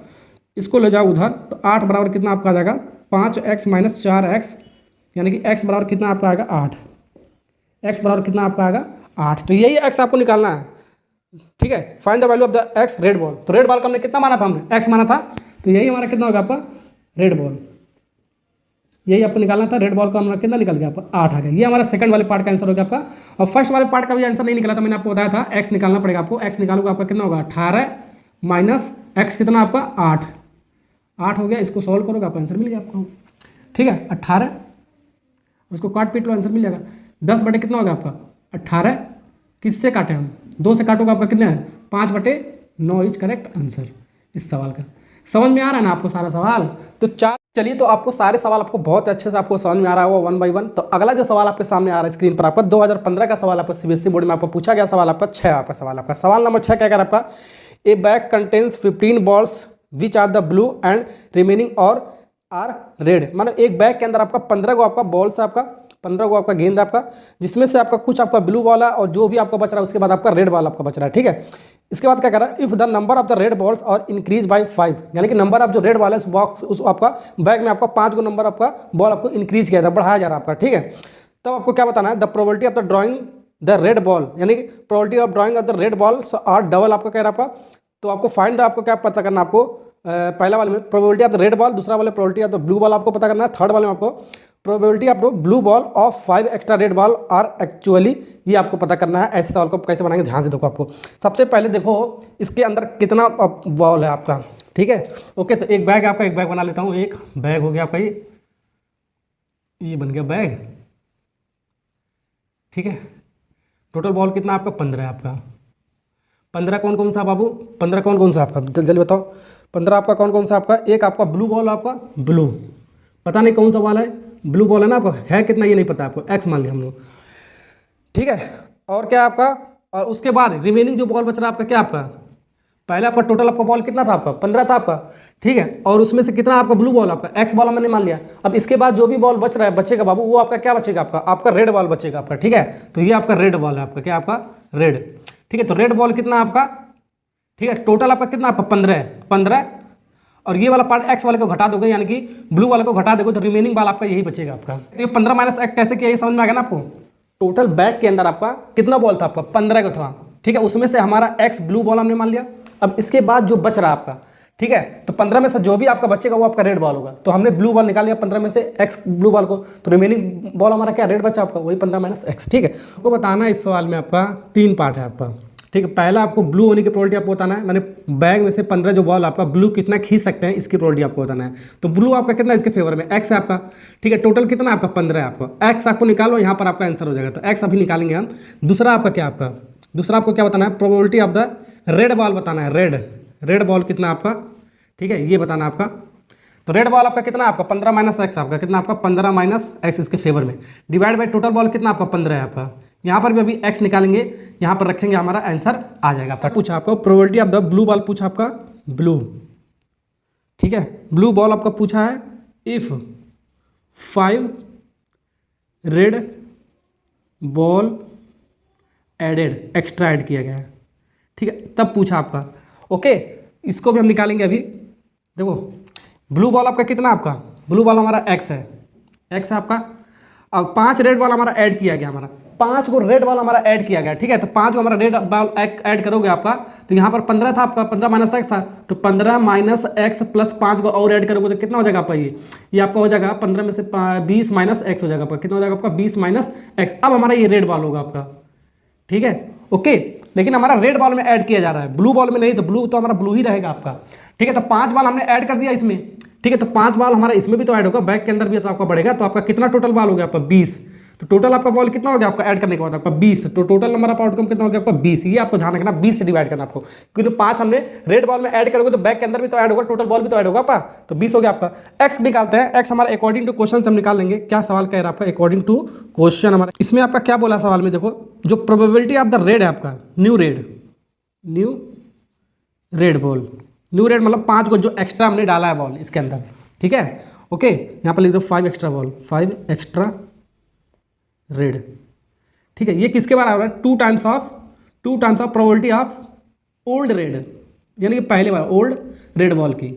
इसको ले जाओ उधर, तो 8 बराबर कितना आपका आ जाएगा? 5x - 4x, यानी कि x बराबर कितना आपका आएगा? 8। x बराबर कितना आपका आएगा? 8। तो यही x आपको निकालना है, ठीक है। Find the value of the x red ball. तो रेड बॉल का हमने कितना माना था? हमने x माना था, तो यही हमारा कितना होगा आपका? रेड बॉल, यही आपको निकालना था। रेड बॉल का हमारा कितना निकल गया आपका? 8 आ गया। ये हमारा सेकंड वाले पार्ट का आंसर हो गया आपका। और फर्स्ट वाले पार्ट का भी आंसर नहीं निकला था, मैंने आपको बताया था, x निकालना पड़ेगा आपको। x निकालोगे आपका कितना होगा? 18 माइनस x कितना आपका? 8 हो गया। इसको सॉल्व करोगे आपका आंसर मिल गया आपको, ठीक है। 18, उसको काट पीट लो, आंसर मिल जाएगा। 10 बटे कितना होगा आपका? 18। किससे काटे हम? 2 से काटोगे आपका कितना है? 5/9 इज करेक्ट आंसर इस सवाल का। समझ में आ रहा है ना आपको सारा सवाल? तो चलिए, तो आपको सारे सवाल आपको बहुत अच्छे से आपको समझ में आ रहा होगा 1 बाई 1। तो अगला जो सवाल आपके सामने आ रहा है स्क्रीन पर आपका, 2015 का सवाल आपका सीबीएसई बोर्ड में आपको पूछा गया सवाल आपका 6 आपका सवाल आपका। सवाल नंबर 6 क्या कर आपका? A bag contains 15 balls which are the blue and remaining और आर रेड। मतलब एक बैग के अंदर आपका 15 को आपका बॉल्स है, आपका 15 को आपका गेंद आपका, जिसमें से आपका कुछ आपका ब्लू बॉल है और जो भी आपका बच रहा है उसके बाद आपका रेड बॉल आपका बच रहा है, ठीक है। इसके बाद क्या कर रहा है? If the number of the red balls और इंक्रीज बाय 5, यानी कि नंबर ऑफ जो रेड बॉल है उस बॉक्स उस आपका बैग में आपका 5 को नंबर आपका बॉल आपको इंक्रीज किया जा रहा है, बढ़ाया जा रहा है आपका, ठीक है। तब आपको क्या बताना है? The probability of the drawing the red ball, यानी कि probability of drawing of the red balls are double आपका कह रहा है आपका। तो आपको फाइंड आपको क्या पता करना है? आपको पहला वाले में probability of the red ball, दूसरा वाले probability of the blue ball आपको पता करना है, थर्ड वाले में आपको probability of blue ball of 5 extra red ball are actually, ये आपको पता करना है। ऐसे सवाल को कैसे बनाएंगे ध्यान से देखो। आपको सबसे पहले देखो इसके अंदर कितना बॉल है आपका, ठीक है, ओके। तो एक बैग है आपका, एक बैग बना लेता हूँ। एक बैग हो गया आपका, ये बन गया बैग, ठीक है। टोटल बॉल कितना आपका? 15 है आपका। 15 कौन कौन सा बाबू? 15 कौन कौन सा आपका? जल्दी बताओ। 15 आपका कौन कौन सा आपका? एक आपका ब्लू बॉल, आपका ब्लू, पता नहीं कौन सा बॉल है, ब्लू बॉल है ना आपको, है कितना ये नहीं पता आपको, एक्स मान लिया हम लोग, ठीक है। और क्या आपका? और उसके बाद रिमेनिंग जो बॉल बच रहा है आपका, क्या आपका? पहले आपका टोटल आपका बॉल कितना था आपका? 15 था आपका, ठीक है। और उसमें से कितना आपका ब्लू बॉल आपका? एक्स बॉल हमने मान लिया। अब इसके बाद जो भी बॉल बच रहा है बचेगा बाबू, वो आपका क्या बचेगा? आपका रेड बॉल बचेगा आपका, ठीक है। तो ये आपका रेड बॉल है आपका, क्या आपका? रेड, ठीक है। तो रेड बॉल कितना आपका? ठीक है, टोटल आपका कितना आपका? 15। और ये वाला पार्ट एक्स वाले को घटा दोगे, यानी कि ब्लू वाले को घटा दोगे, तो रिमेनिंग बॉल आपका यही बचेगा आपका। तो ये 15 - x कैसे किया, ये समझ में आ गया ना आपको? टोटल बैग के अंदर आपका कितना बॉल था, आपका 15 का था, ठीक है। उसमें से हमारा एक्स ब्लू बॉल हमने मान लिया। अब इसके बाद जो बच रहा आपका, ठीक है, तो 15 में से जो भी आपका बचेगा वो आपका रेड बॉल होगा। तो हमने ब्लू बॉल निकाल लिया 15 में से एक्स ब्लू बॉल को, तो रिमेनिंग बॉल हमारा क्या रेड बचा आपका, वही 15 माइनस एक्स, ठीक है। आपको बताना है इस सवाल में आपका 3 पार्ट है आपका, ठीक है। पहला आपको ब्लू होने की प्रोबेबिलिटी आपको बताना है, मैंने बैग में से 15 जो बॉल आपका ब्लू कितना खींच सकते हैं इसकी प्रोबेबिलिटी आपको बताना है। तो ब्लू आपका कितना इसके फेवर में, एक्स है आपका, ठीक है। टोटल कितना आपका 15 है आपका, एक्स आपको निकालो, यहाँ पर आपका आंसर हो जाएगा। तो एक्स अभी निकालेंगे हम। दूसरा आपका क्या, आपका दूसरा आपको क्या बताना है, probability of the red ball बताना है, रेड बॉल कितना आपका, ठीक है, ये बताना आपका। तो रेड बॉल आपका कितना आपका 15 माइनस एक्स, आपका कितना आपका 15 माइनस एक्स इसके फेवर में, डिवाइड बाई टोटल बॉल कितना आपका 15 है आपका। यहाँ पर भी अभी एक्स निकालेंगे, यहाँ पर रखेंगे, हमारा आंसर आ जाएगा आपका। पूछा आपको probability of the blue ball, पूछा आपका ब्लू, ठीक है, ब्लू बॉल आपका पूछा है if 5 red ball added, extra add किया गया है, ठीक है, तब पूछा आपका। ओके, इसको भी हम निकालेंगे अभी। देखो ब्लू बॉल आपका कितना, आपका ब्लू बॉल हमारा एक्स है, एक्स है आपका। अब 5 रेड बॉल हमारा ऐड किया गया, हमारा 5 को रेड बॉल हमारा ऐड किया गया, ठीक है। तो 5 को हमारा रेड बॉल ऐड करोगे आपका, तो यहाँ पर 15 था आपका, 15 माइनस एक्स था, तो 15 माइनस एक्स प्लस 5 को और ऐड करोगे तो कितना हो जाएगा आपका, ये आपका हो जाएगा 15 में से 20 माइनस एक्स हो जाएगा आपका, कितना हो जाएगा आपका 20 माइनस एक्स। अब हमारा ये रेड बॉल होगा आपका, ठीक है, ओके। लेकिन हमारा रेड बॉल में ऐड किया जा रहा है, ब्लू बॉल में नहीं, तो ब्लू तो हमारा ब्लू ही रहेगा आपका, ठीक है। तो 5 बॉल हमने ऐड कर दिया इसमें, ठीक है। तो 5 बॉल हमारा इसमें भी तो ऐड होगा, बैग के अंदर भी तो आपका बढ़ेगा। तो आपका कितना टोटल बॉल हो गया आपका 20। तो टोटल आपका बॉल कितना हो गया आपका ऐड करने के बाद आपका 20। तो टोटल नंबर ऑफ आउटकम कितना हो गया आपका 20। ये आपको ध्यान रखना, 20 से डिवाइड करना आपको, क्योंकि 5 हमने रेड बॉल में ऐड करोगे तो बैग के अंदर भी तो ऐड होगा, टोटल बॉल भी तो ऐड होगा आपका। तो 20 हो गया आपका। एक्स निकालते हैं, एक्स हमारा अकॉर्डिंग टू क्वेश्चन हम निकाल लेंगे। क्या सवाल कह रहा है आपका, अकॉर्डिंग टू क्वेश्चन हमारा, इसमें आपका क्या बोला सवाल में, देखो जो प्रोबेबिलिटी ऑफ द रेड है आपका, new red ball, new red मतलब 5 को जो एक्स्ट्रा हमने डाला है बॉल इसके अंदर, ठीक है, ओके। यहाँ पर लिख दो 5 एक्स्ट्रा बॉल, 5 एक्स्ट्रा रेड, ठीक है। ये किसके बारे में है, 2 times of probability of old red, यानी कि पहले बार ओल्ड रेड बॉल की,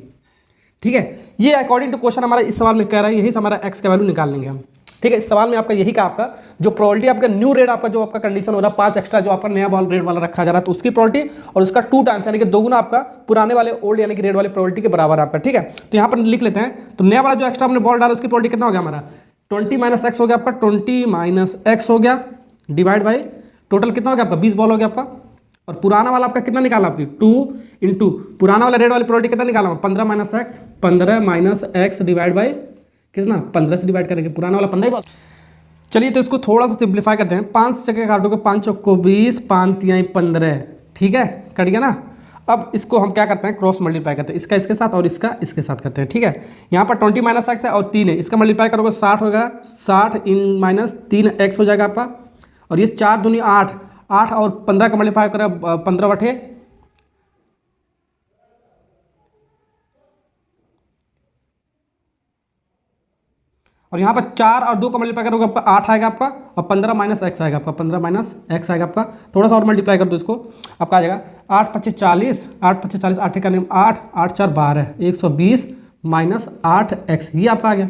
ठीक है। ये अकॉर्डिंग टू क्वेश्चन हमारा इस सवाल में कह रहा है, यही से हमारा एक्स का वैल्यू निकाल लेंगे हम, ठीक है। इस सवाल में आपका यही कहा, आपका जो प्रोबेबिलिटी आपका न्यू रेड आपका जो आपका कंडीशन हो रहा है, 5 एक्स्ट्रा जो आपका नया बॉल रेड वाला रखा जा रहा है, तो उसकी प्रोबेबिलिटी और उसका 2 टाइम्स यानी कि 2 गुना आपका पुराने वाले ओल्ड यानी कि रेड वाले प्रोबेबिलिटी के बराबर आपका, ठीक है। तो यहाँ पर लिख लेते हैं, तो नया वाला जो एक्स्ट्रा हमने बॉल डाला उसकी प्रोबेबिलिटी कितना हो गया हमारा 20 माइनस एक्स हो गया आपका, 20 माइनस एक्स हो गया, डिवाइड बाई टोटल कितना हो गया आपका 20 बॉल हो गया आपका। और पुराना वाला आपका कितना निकाला आपकी 2 इंटू पुराना वाला रेड वाली प्रोबेबिलिटी कितना निकाला 15 minus x, 15 minus x divide by कितना 15 से डिवाइड करेंगे, पुराना वाला 15 ही बॉल। चलिए तो इसको थोड़ा सा सिंप्लीफाई करते हैं। 5 से काटोगे 5 चौको 20, 5 तियाई 15, ठीक है, कट गया ना। अब इसको हम क्या करते हैं, क्रॉस मल्टीप्लाई करते हैं, इसका इसके साथ और इसका इसके साथ करते हैं, ठीक है। यहाँ पर 20 माइनस एक्स है और 3 है, इसका मल्टीप्लाई करोगे 60 होगा, 60 इन माइनस 3 एक्स हो जाएगा आपका। और ये 4 दूनी 8, 8 और 15 का मल्टीप्लाई करें 15 बटे, और यहाँ पर 4 और 2 का मल्टीप्लाई करोगे आपका 8 आएगा आपका, और 15 माइनस एक्स आएगा आपका, 15 माइनस एक्स आएगा आपका। थोड़ा सा और मल्टीप्लाई कर दो इसको, आपका आ जाएगा 8 पच्चीस 40, 8 पच्चीस 40, 8 का 8, 8 4 12, 120 माइनस 8 एक्स, ये आपका आ गया।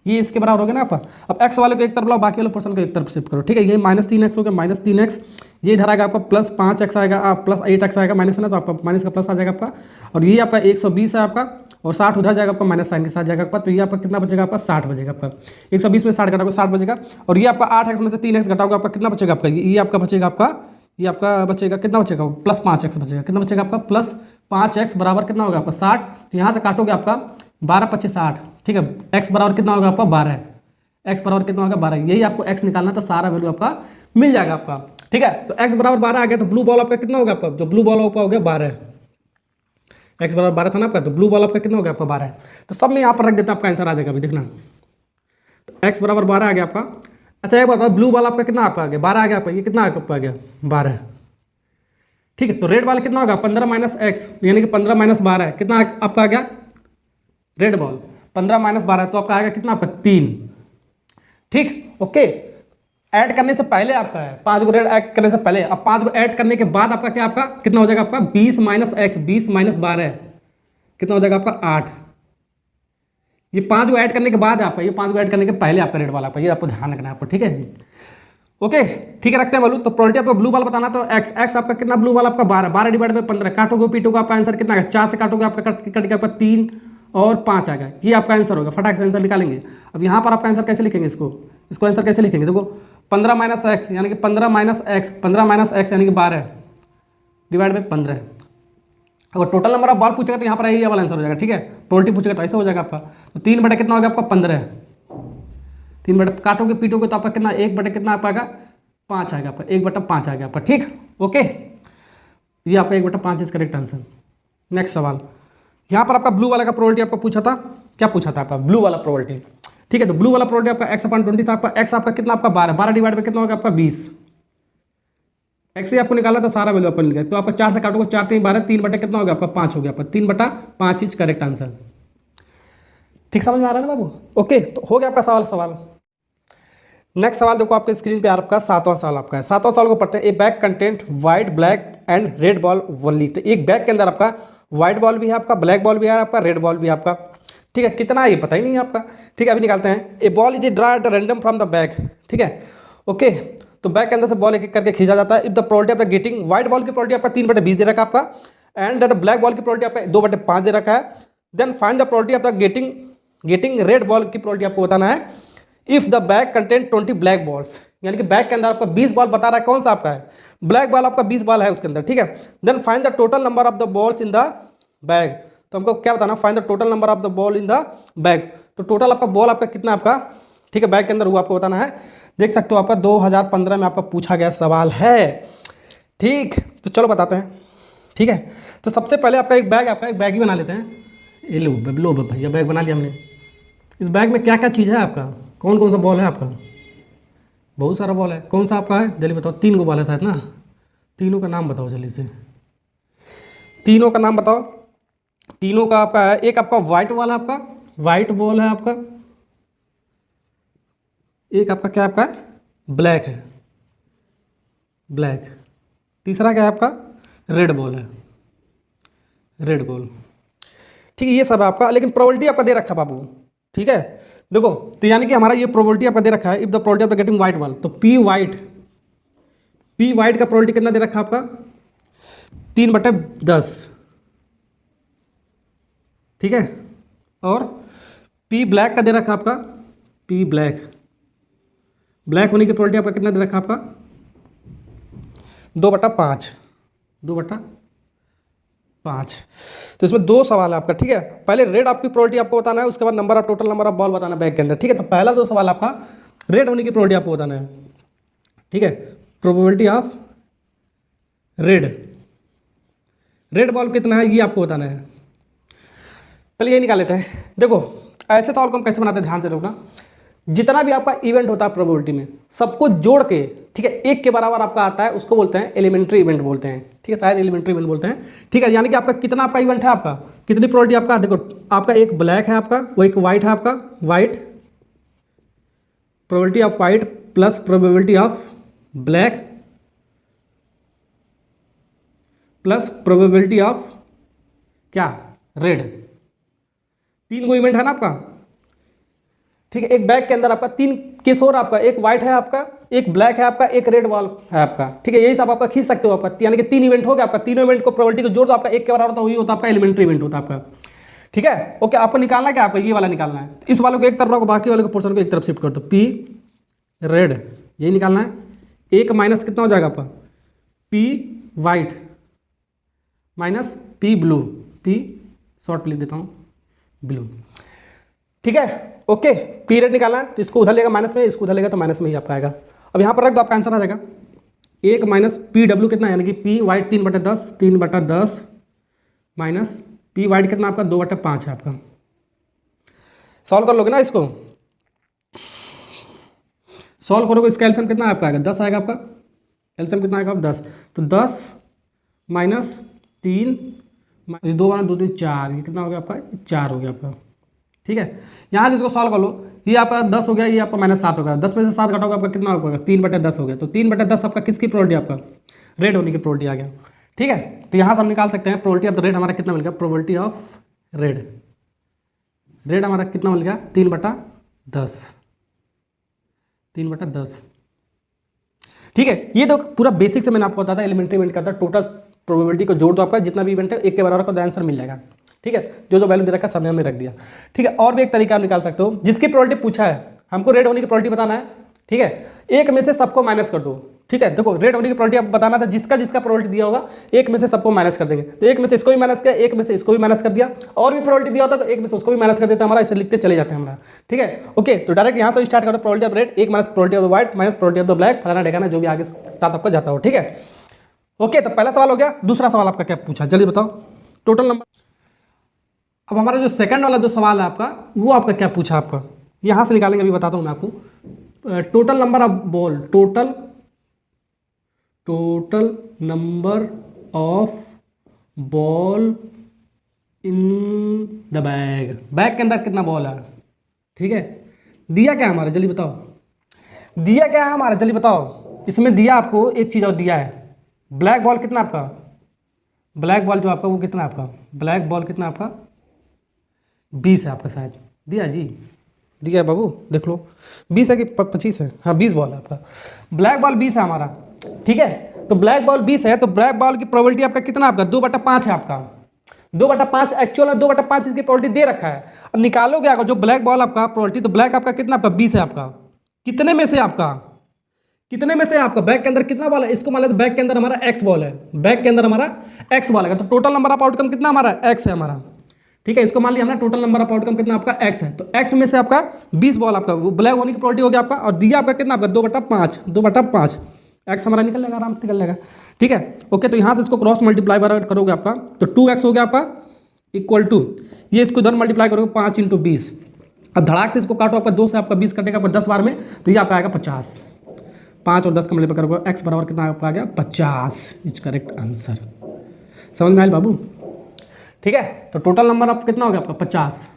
ये इसके बराबर हो गया ना आपका। अब एक्स वाले को एक तरफ लाओ, बाकी वाले पर्सन को एक तरफ शिफ्ट करो, ठीक है। ये माइनस 3 एक्स हो गया, माइनस 3 एक्स, ये इधर आएगा आपका प्लस 5 एक्स आएगा, प्लस 8 एक्स आएगा, माइनस है ना तो आपका माइनस का प्लस आ जाएगा आपका। और ये आपका 120 है आपका, और 60 उधर जाएगा आपका माइनस साइन के साथ जाएगा आपका। तो ये आपका कितना बचेगा आपका 60 बचेगा आपका, 120 में 60 घटाओगे 60 बचेगा। और ये आपका 8 एक्स में से 3 एक्स घटाओगे आपका कितना बचेगा आपका, ये आपका बचेगा आपका, ये आपका बचेगा कितना बचेगा प्लस 5 एक्स बचेगा, कितना बचेगा आपका प्लस 5 एक्स बराबर कितना होगा आपका 60। तो यहाँ से काटोगे आपका 12 25 60, ठीक है। एक्स बराबर कितना होगा आपका 12, एक्स बराबर कितना होगा 12, यही आपको एक्स निकालना, तो सारा वैल्यू आपका मिल जाएगा आपका, ठीक है। तो एक्स बराबर 12 आ गया, तो ब्लू बॉल आपका कितना होगा आपका, जो ब्लू बॉल आपका हो गया 12, एक्स बराबर 12 था ना आपका, तो ब्लू बॉल आपका कितना हो गया आपका 12। तो सब में यहाँ पर रख देते आपका आंसर आ जाएगा, अभी देखना। तो एक्स बराबर 12 आ गया आपका। अच्छा एक बताओ, ब्लू बॉल आपका कितना आपका आ गया 12 आ गया आपका, ये कितना आपका आ गया 12, ठीक है। तो रेड वाला कितना होगा 15 माइनस एक्स, यानी कि 15 माइनस 12 है, कितना आपका आ गया रेड बॉल 15 माइनस 12, तो आपका आएगा कितना आपका 3, ठीक, ओके। ऐड करने से पहले आपका है 5 को रेड ऐड करने से पहले, अब 5 को ऐड करने के बाद आपका क्या आपका कितना हो जाएगा आपका 20 माइनस एक्स, 20 माइनस 12 कितना हो जाएगा आपका 8। ये 5 को ऐड करने के बाद आपका, ये 5 को ऐड करने के पहले आपका रेड वाला आपका, ये आपको ध्यान रखना है आपको, ठीक है। ओके ठीक है, रखते हैं वैल्यू। तो प्रोबेबिलिटी आपका ब्लू वाला बताना, तो एक्स आपका कितना ब्लू वाला आपका 12, 12 डिवाइड बाई 15, काटोगे पीटोगे आपका आंसर कितना है, 4 से काटोगे आपका कट के आपका 3 और 5 आ गया, ये आपका आंसर होगा। फटाक से आंसर निकालेंगे। अब यहाँ पर आपका आंसर कैसे लिखेंगे, इसको आंसर कैसे लिखेंगे, देखो 15 माइनस एक्स यानी कि 15 माइनस एक्स यानी कि 12 डिवाइड बाई 15। अगर टोटल नंबर ऑफ बॉल पूछेगा तो यहाँ पर ये वाला आंसर हो जाएगा। ठीक है, प्रोबेबिलिटी पूछेगा तो ऐसे हो जाएगा आपका। तो 3 बटे कितना हो गया आपका 15, 3 बटे काटोगे पीटोगे तो आपका कितना 1 बटे कितना आपका आएगा 5 आएगा आपका, 1/5 आ गया आपका। ठीक, ओके, ये आपका 1/5 इज करेक्ट आंसर। नेक्स्ट सवाल, यहाँ पर आपका ब्लू वाला का प्रोबेबिलिटी आपको पूछा था, क्या पूछा था आपका ब्लू वाला प्रोबेबिलिटी। ठीक है, तो ब्लू वाला प्रोबेबिलिटी आपका x/20 था। आपका x आपका कितना आपका 12, 12 डिवाइड में कितना होगा आपका 20। x से आपको निकाला था, सारा वैल्यू आपको मिल गया। तो आपका 4 से काटोगे 4 3 12, 3 बटे कितना हो गया आपका 5 हो गया आपका, 3/5 इज करेक्ट आंसर। ठीक समझ में आ रहा है ना बाबू। ओके, तो हो गया आपका सवाल। नेक्स्ट सवाल देखो आपके स्क्रीन पे आपका 7वां सवाल आपका है। 7वां सवाल को पढ़ते हैं। ए bag content white black and red ball only. तो एक बैग के अंदर आपका व्हाइट बॉल भी है आपका, ब्लैक बॉल भी है आपका, रेड बॉल भी है आपका। ठीक है, कितना है ये पता ही नहीं है आपका। ठीक है, अभी निकालते हैं। A ball is a draw at random from the bag. ठीक है, ओके, तो बैग के अंदर से बॉल एक एक करके खींचा जाता है। If the probability of the getting white ball की प्रोबेबिलिटी आपका 3/20 दे रखा है आपका, एंड दैट ब्लैक बॉल की प्रोबेबिलिटी आपका 2/5 दे रखा है। Then find the probability of the getting red ball की प्रोबेबिलिटी आपको बताना है। If the bag content 20 black balls, यानी कि बैग के अंदर आपका 20 बॉल बता रहा है, कौन सा आपका है ब्लैक बॉल, आपका 20 बॉल है उसके अंदर। ठीक है, then find the total number of the balls in the bag. तो हमको क्या बताना, find the total number of the ball in the bag. तो टोटल आपका बॉल आपका कितना आपका, ठीक है, बैग के अंदर वो आपको बताना है। देख सकते हो आपका 2015 में आपका पूछा गया सवाल है। ठीक, तो चलो बताते हैं। ठीक है, तो सबसे पहले आपका एक बैग ही बना लेते हैं। ये लो भैया, बैग बना लिया हमने। इस बैग में क्या क्या चीज़ है आपका, कौन कौन सा बॉल है आपका, बहुत सारा बॉल है। कौन सा आपका है जल्दी बताओ, 3 गो बॉल है शायद ना, तीनों का नाम बताओ जल्दी से, तीनों का नाम बताओ। तीनों का आपका है, एक आपका वाइट वाला आपका वाइट बॉल है आपका, एक आपका क्या आपका ब्लैक है, ब्लैक। तीसरा क्या है आपका रेड बॉल है, रेड बॉल। ठीक है, ये सब है आपका, लेकिन प्रोबेबिलिटी आपका दे रखा बाबू। ठीक है, देखो, तो यानी कि हमारा ये प्रोबेबिलिटी आपका दे रखा है। If the probability of the getting white ball, तो पी वाइट का प्रोबेबिलिटी कितना दे रखा है आपका 3/10। ठीक है, और पी ब्लैक का दे रखा है आपका, पी ब्लैक होने की प्रोबेबिलिटी आपका कितना दे रखा है आपका 2/5, 2/5। तो इसमें 2 सवाल है आपका। ठीक है, पहले रेड आपकी प्रोबेबिलिटी आपको बताना है, उसके बाद टोटल नंबर ऑफ बॉल बताना है बैग के अंदर। ठीक है, तो पहला 2 सवाल आपका रेड होने की प्रोबेबिलिटी आपको बताना है। ठीक है, प्रोबेबिलिटी ऑफ रेड बॉल कितना है ये आपको बताना है। पहले ये निकाल लेते हैं। देखो, ऐसे सवाल को हम कैसे बनाते हैं, ध्यान से देखना। जितना भी आपका इवेंट होता है प्रोबेबिलिटी में, सबको जोड़ के, ठीक है, 1 के बराबर आपका आता है, उसको बोलते हैं एलिमेंट्री इवेंट बोलते हैं। ठीक है, शायद एलिमेंट्री इवेंट बोलते हैं। ठीक है, यानी कि आपका कितना आपका इवेंट है, आपका कितनी प्रोबेबिलिटी आपका, देखो आपका एक ब्लैक है आपका, वो एक वाइट है आपका, white probability of white plus probability of black plus probability of क्या रेड। 3 गो इवेंट है ना आपका। ठीक है, एक बैग के अंदर आपका 3 केस और आपका, एक व्हाइट है आपका, एक ब्लैक है आपका, एक रेड बॉल है आपका। ठीक है, यही सब आपका खींच सकते हो आपका, यानी कि 3 इवेंट हो गया आपका। तीनों इवेंट को प्रोबेबिलिटी को जोड़ दो, आपका 1 के बराबर होता है, वही होता है आपका एलिमेंट्री इवेंट होता है आपका। ठीक है, ओके, आपको निकालना क्या, आपको ये वाला निकालना है। इस वालों को एक तरफ रखो, बाकी वाले को पोर्शन को एक तरफ शिफ्ट कर दो। पी रेड यही निकालना है। 1 माइनस कितना हो जाएगा आपका P white minus pea blue, P short लिख देता हूँ ब्लू। ठीक है, ओके, पी रेड निकालना है, तो इसको उधर लेगा माइनस में, इसको उधर लेगा तो माइनस में ही आपका आएगा। अब यहाँ पर रख दो, आपका आंसर आ जाएगा 1 माइनस पी डब्ल्यू कितना, यानी कि P white 3/10 minus P white कितना आपका 2/5 है आपका। सॉल्व कर लोगे ना इसको, सॉल्व करोगे, इसका एलसीएम कितना आपका आएगा 10 आएगा आपका। एलसीएम कितना आएगा 10, तो 10 माइनस 3 2 बार 2 3 4, ये कितना हो गया आपका 4 हो गया आपका। ठीक है, यहाँ से इसको सॉल्व कर लो, ये आपका 10 हो गया, ये आपका -7 हो गया। 10 में से 7 घटाओगे आपका कितना होगा 3/10 हो गया। तो 3/10 आपका किसकी प्रोबेबिलिटी, आपका रेड होने की प्रोबेबिलिटी आ गया। ठीक है, तो यहाँ से हम निकाल सकते हैं प्रोबेबिलिटी ऑफ द रेड हमारा कितना मिल गया, प्रोबेबिलिटी ऑफ रेड हमारा कितना मिल गया 3/10, 3/10। ठीक है, ये तो पूरा बेसिक से मैंने आपको बताया था, एलिमेंट्री इवेंट करता है, टोटल प्रोबेबिलिटी को जोड़ दो आपका, जितना भी इवेंट है एक के बराबर का आंसर मिल जाएगा। ठीक है, जो जो वैल्यू दे रखा है समय में रख दिया। ठीक है, और भी एक तरीका आप निकाल सकते हो, जिसकी प्रोबेबिलिटी पूछा है, हमको रेड होने की प्रोबेबिलिटी बताना है। ठीक है, एक में से सबको माइनस कर दो। ठीक है, देखो रेड होने की प्रोबेबिलिटी आप बताना था, जिसका जिसका प्रोबेबिलिटी दिया होगा एक में से सबको माइनस कर देंगे, तो एक में से इसको भी माइनस किया, एक में से इसको भी माइनस कर दिया, और भी प्रोबेबिलिटी दिया होता तो एक में से उसको भी माइनस कर देता, हमारा इसे लिखते चले जाते हैं हमारा। ठीक है, ओके, तो डायरेक्ट यहाँ से स्टार्ट करो, प्रोबेबिलिटी ऑफ रेड एक minus probability of white minus probability of the black, फलाना ढेकाना जो भी आगे साथ आपका जाता हो। ठीक है, ओके, तो पहला सवाल हो गया। दूसरा सवाल आपका क्या पूछा, जल्दी बताओ। टोटल नंबर, अब हमारा जो सेकंड वाला जो सवाल है आपका, वो आपका क्या पूछा आपका, यहाँ से निकालेंगे, अभी बताता हूँ मैं आपको। Total number of ball, total number of ball in the bag, bag के अंदर कितना बॉल है। ठीक है, दिया क्या है हमारा, जल्दी बताओ, दिया क्या है हमारा, जल्दी बताओ। इसमें दिया आपको एक चीज़ और दिया है, ब्लैक बॉल कितना आपका, ब्लैक बॉल जो आपका वो कितना आपका, ब्लैक बॉल कितना आपका 20 है आपका, शायद दिया जी, दिया है बाबू, देख लो 20 है कि 25 है, हाँ 20 बॉल है आपका, ब्लैक बॉल 20 है हमारा। ठीक है, तो ब्लैक बॉल 20 है, तो ब्लैक बॉल की प्रोबेबिलिटी आपका कितना, आपका 2/5 है आपका, 2/5 एक्चुअल है, 2/5 इसकी प्रोबेबिलिटी दे रखा है। अब निकालोगे अगर जो ब्लैक बॉल आपका प्रोबेबिलिटी, तो ब्लैक आपका कितना, आपका 20 है आपका, कितने में से आपका, कितने में से आपका बैग के अंदर कितना बॉल है, इसको मान लेते बैग के अंदर हमारा एक्स बॉल है, बैग के अंदर हमारा एक्स बॉल है, तो टोटल नंबर ऑफ आउटकम कितना हमारा एक्स है हमारा। ठीक है, इसको मान लिया हमने, टोटल नंबर ऑफ आउटकम कितना आपका एक्स है, तो एक्स में से आपका 20 बॉल आपका वो ब्लैक होने की प्रोबेबिलिटी हो गया आपका, और दिया आपका कितना आपका 2/5 एक्स हमारा निकल जाएगा, आराम से निकल जाएगा। ठीक है, ओके, तो यहाँ से इसको क्रॉस मल्टीप्लाई करोगे आपका, तो 2x हो गया आपका इक्वल टू, ये इसको इधर मल्टीप्लाई करोगे 5 × 20, अब धड़ाक से इसको काटो, आपका 2 से आपका 20 कटेगा आपका 10 बार में, तो ये आपका आएगा 50, 5 और 10 का मल्टीप्लाई करोगे, एक्स बराबर कितना आपका आ गया 50, इज करेक्ट आंसर। समझ में आया बाबू। ठीक है, तो टोटल नंबर ऑफ कितना हो गया आपका 50,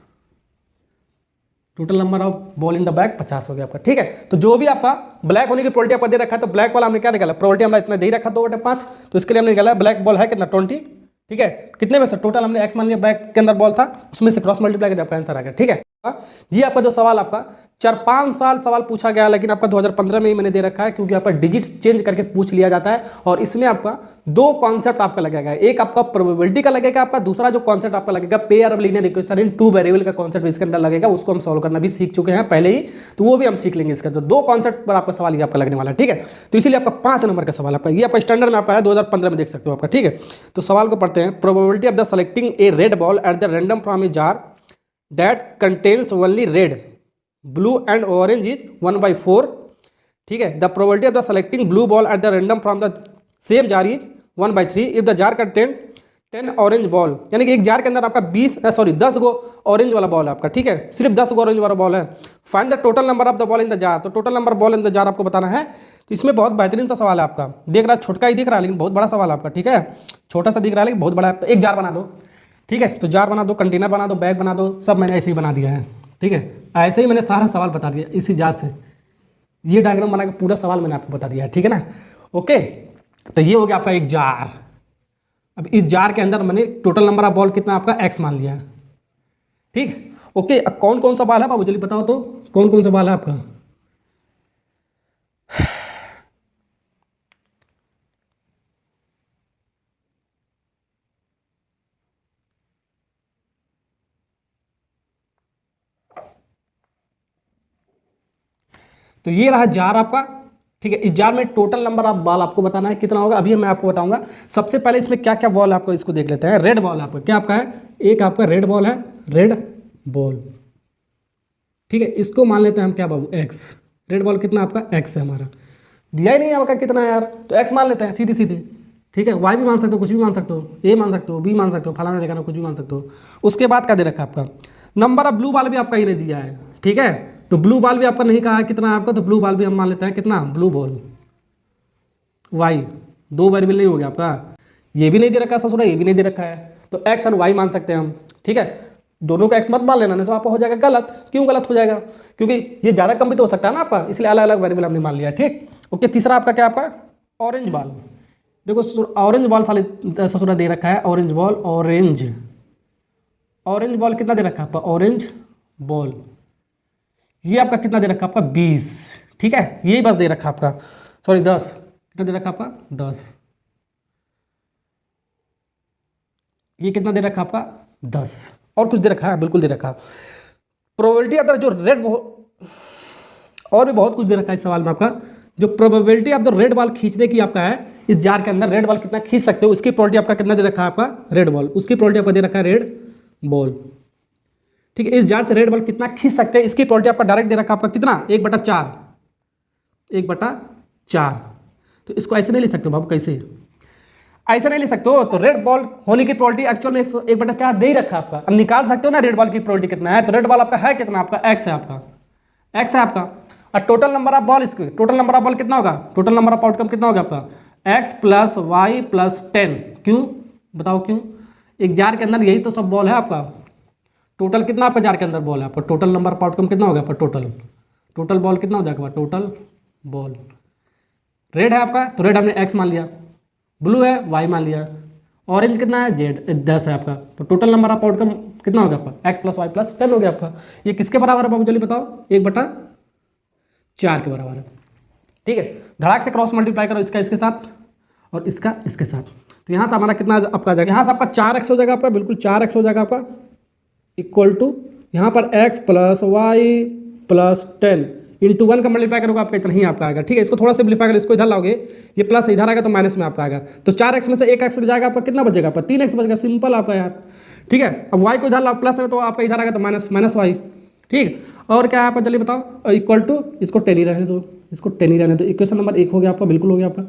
total number of ball in the bag 50 हो गया आपका। ठीक है, तो जो भी आपका ब्लैक होने की प्रोबेबिलिटी आपका दे रखा है, तो ब्लैक बॉल हमने क्या निकाला, प्रोबेबिलिटी हमने इतना दे रखा 2/5, तो इसके लिए हमने निकाला ब्लैक बॉल है कितना 20। ठीक है, कितने में से टोटल हमने एक्स मान लिया, बैग के अंदर बॉल था, उसमें से क्रॉस मल्टीप्लाई करके आपका आंसर आ गया। ठीक है, ये आपका जो सवाल आपका 4-5 साल सवाल पूछा गया, लेकिन आपका 2015 में ही मैंने दे रखा है, क्योंकि आपका डिजिट्स चेंज करके पूछ लिया जाता है, और इसमें आपका 2 कॉन्सेप्ट आपका लगेगा, एक आपका प्रोबेबिलिटी का लगेगा आपका, दूसरा जो कॉन्सेप्ट आपका लगेगा pair of linear equation in 2 variable का कॉन्सेप्ट इसके अंदर लगेगा, उसको हम सॉल्व करना भी सीख चुके हैं पहले ही, तो वो भी हम सीख लेंगे इसका, तो 2 कॉन्सेप्ट पर आपका सवाल ये आपका लगने वाला है। ठीक है, तो इसीलिए आपका 5 नंबर का सवाल आपका, ये आपका स्टैंडर्ड में आपका है 2015 में, देख सकते हो आपका। ठीक है, तो सवाल को पढ़ते हैं। Probability of the selecting A red ball at the random from a jar that contains only red, blue and orange is 1/4. ठीक है, the probability of the selecting blue ball at the random from the same jar is 1/3 if the jar contain 10 orange ball, यानी कि एक jar के अंदर आपका 10 गो orange वाला बॉल है आपका। ठीक है, सिर्फ 10 गो ऑरेंज वाला बॉल है। Find the total number of the ball in the jar, तो total number ball in the jar आपको बताना है। तो इसमें बहुत बेहतरीन सा सवाल है आपका, देख रहा छोटका ही दिख रहा है लेकिन बहुत बड़ा सवाल है आपका। ठीक है, छोटा सा दिख रहा है लेकिन बहुत बड़ा है। तो एक जार बना दो, ठीक है, तो जार बना दो, कंटेनर बना दो, बैग बना दो, सब मैंने ऐसे ही बना दिया है। ठीक है, ऐसे ही मैंने सारा सवाल बता दिया इसी जार से, ये डायग्राम बना के पूरा सवाल मैंने आपको बता दिया है। ठीक है ना, ओके, तो ये हो गया आपका एक जार। अब इस जार के अंदर मैंने टोटल नंबर ऑफ बॉल कितना आपका एक्स मान लिया। ठीक, ओके, अब कौन कौन सा बॉल है बाबू जल्दी बताओ तो, कौन कौन सा बॉल है आपका। तो ये रहा जार आपका। ठीक है, इस जार में टोटल नंबर ऑफ बॉल आपको बताना है कितना होगा, अभी मैं आपको बताऊंगा। सबसे पहले इसमें क्या क्या बॉल आपको इसको देख लेते हैं। रेड बॉल आपका क्या आपका है, एक आपका रेड बॉल है, रेड बॉल। ठीक है, इसको मान लेते हैं हम क्या बाबू एक्स, रेड बॉल कितना आपका एक्स है हमारा, दिया ही नहीं है आपका कितना है यार, तो एक्स मान लेते हैं सीधी सीधी। ठीक है, वाई भी मान सकते हो, कुछ भी मान सकते हो, ए मान सकते हो, बी मान सकते हो, फलाना देखा कुछ भी मान सकते हो। उसके बाद क्या दे रखा है आपका नंबर ऑफ ब्लू बॉल भी आपका ही नहीं दिया है। ठीक है, तो ब्लू बॉल भी आपका नहीं कहा है कितना है आपका, तो ब्लू बॉल भी हम मान लेते हैं कितना, ब्लू बॉल वाई, 2 वेरिएबल नहीं हो गया आपका, ये भी नहीं दे रखा ससुरा, ये भी नहीं दे रखा है, तो एक्स एंड वाई मान सकते हैं हम। ठीक है, दोनों का एक्स मत मान लेना, नहीं तो आपका हो जाएगा गलत। क्यों गलत हो जाएगा, क्योंकि ये ज़्यादा कम भी तो हो सकता है ना आपका, इसलिए अलग अलग वेरिएबल हमने मान लिया। ठीक, ओके, तीसरा आपका क्या आपका ऑरेंज बॉल, देखो ऑरेंज बॉल साले ससुरा दे रखा है, ऑरेंज बॉल, ऑरेंज बॉल कितना दे रखा है आपका, ऑरेंज बॉल ये आपका कितना दे रखा है आपका 20। ठीक है, यही बस दे रखा आपका, सॉरी 10, कितना दे रखा आपका 10, ये कितना दे रखा आपका 10, और कुछ दे रखा है, बिल्कुल दे रखा। प्रोबेबिलिटी ऑफ द जो रेड, और भी बहुत कुछ दे रखा है इस सवाल में आपका। जो probability of the red ball खींचने की आपका है, इस जार के अंदर रेड बॉल कितना खींच सकते हो, उसकी प्रोबेबिलिटी आपका कितना दे रखा है आपका रेड बॉल, उसकी प्रोबेबिलिटी आपका दे रखा है रेड बॉल। ठीक है, इस जार से रेड बॉल कितना खींच सकते हैं, इसकी प्रोबेबिलिटी आपका डायरेक्ट दे रखा है आपका कितना 1/4, 1/4। तो इसको ऐसे नहीं ले सकते हो बाबू, कैसे ऐसे नहीं ले सकते हो। तो रेड बॉल होने की प्रोबेबिलिटी एक्चुअल में 1/4 दे ही रखा है आपका। अब निकाल सकते हो ना रेड बॉल की प्रोबेबिलिटी कितना है। तो रेड बॉल आपका है कितना, आपका x है, आपका x है आपका। और टोटल नंबर ऑफ बॉल, इसके टोटल नंबर ऑफ बॉल कितना होगा, टोटल नंबर ऑफ आउटकम कितना होगा आपका x + y + 10। क्यों बताओ क्यों, एक जार के अंदर यही तो सब बॉल है आपका। टोटल कितना आपका जार के अंदर बॉल है आपका, टोटल नंबर ऑफ आउटकम कितना होगा आपका, टोटल बॉल कितना हो जाएगा, टोटल बॉल। रेड है आपका तो रेड हमने x मान लिया, ब्लू है y मान लिया, ऑरेंज कितना है z 10 है आपका। तो टोटल नंबर ऑफ आउटकम कितना हो गया आपका x + y + 10 हो गया आपका। ये किसके बराबर है बाबू जल्दी बताओ, 1/4 के बराबर है। ठीक है, धड़ाक से क्रॉस मल्टीप्लाई करो इसका इसके साथ और इसका इसके साथ। तो यहाँ से हमारा कितना आपका आ जाएगा, यहाँ से आपका 4x हो जाएगा आपका, बिल्कुल 4x हो जाएगा आपका, इक्वल टू यहाँ पर x + y + 10 × 1 का मल्टीप्लाई करोगे आपका इतना ही आपका आएगा। ठीक है, इसको थोड़ा सिंप्लीफाई करो, इसको इधर लाओगे, ये प्लस इधर आएगा तो माइनस में आपका आएगा। तो 4x में से 1x जाएगा आपका, कितना बचेगा आपका 3x बचेगा, सिंपल आपका यार। ठीक है, अब y को इधर लाओ प्लस में तो आपका इधर आएगा तो माइनस y। ठीक, और क्या है आपका जल्दी बताओ, इक्वल टू इसको 10 ही रहने दो, इसको 10 ही रहने दो। इक्वेशन नंबर 1 हो गया आपका, बिल्कुल हो गया आपका,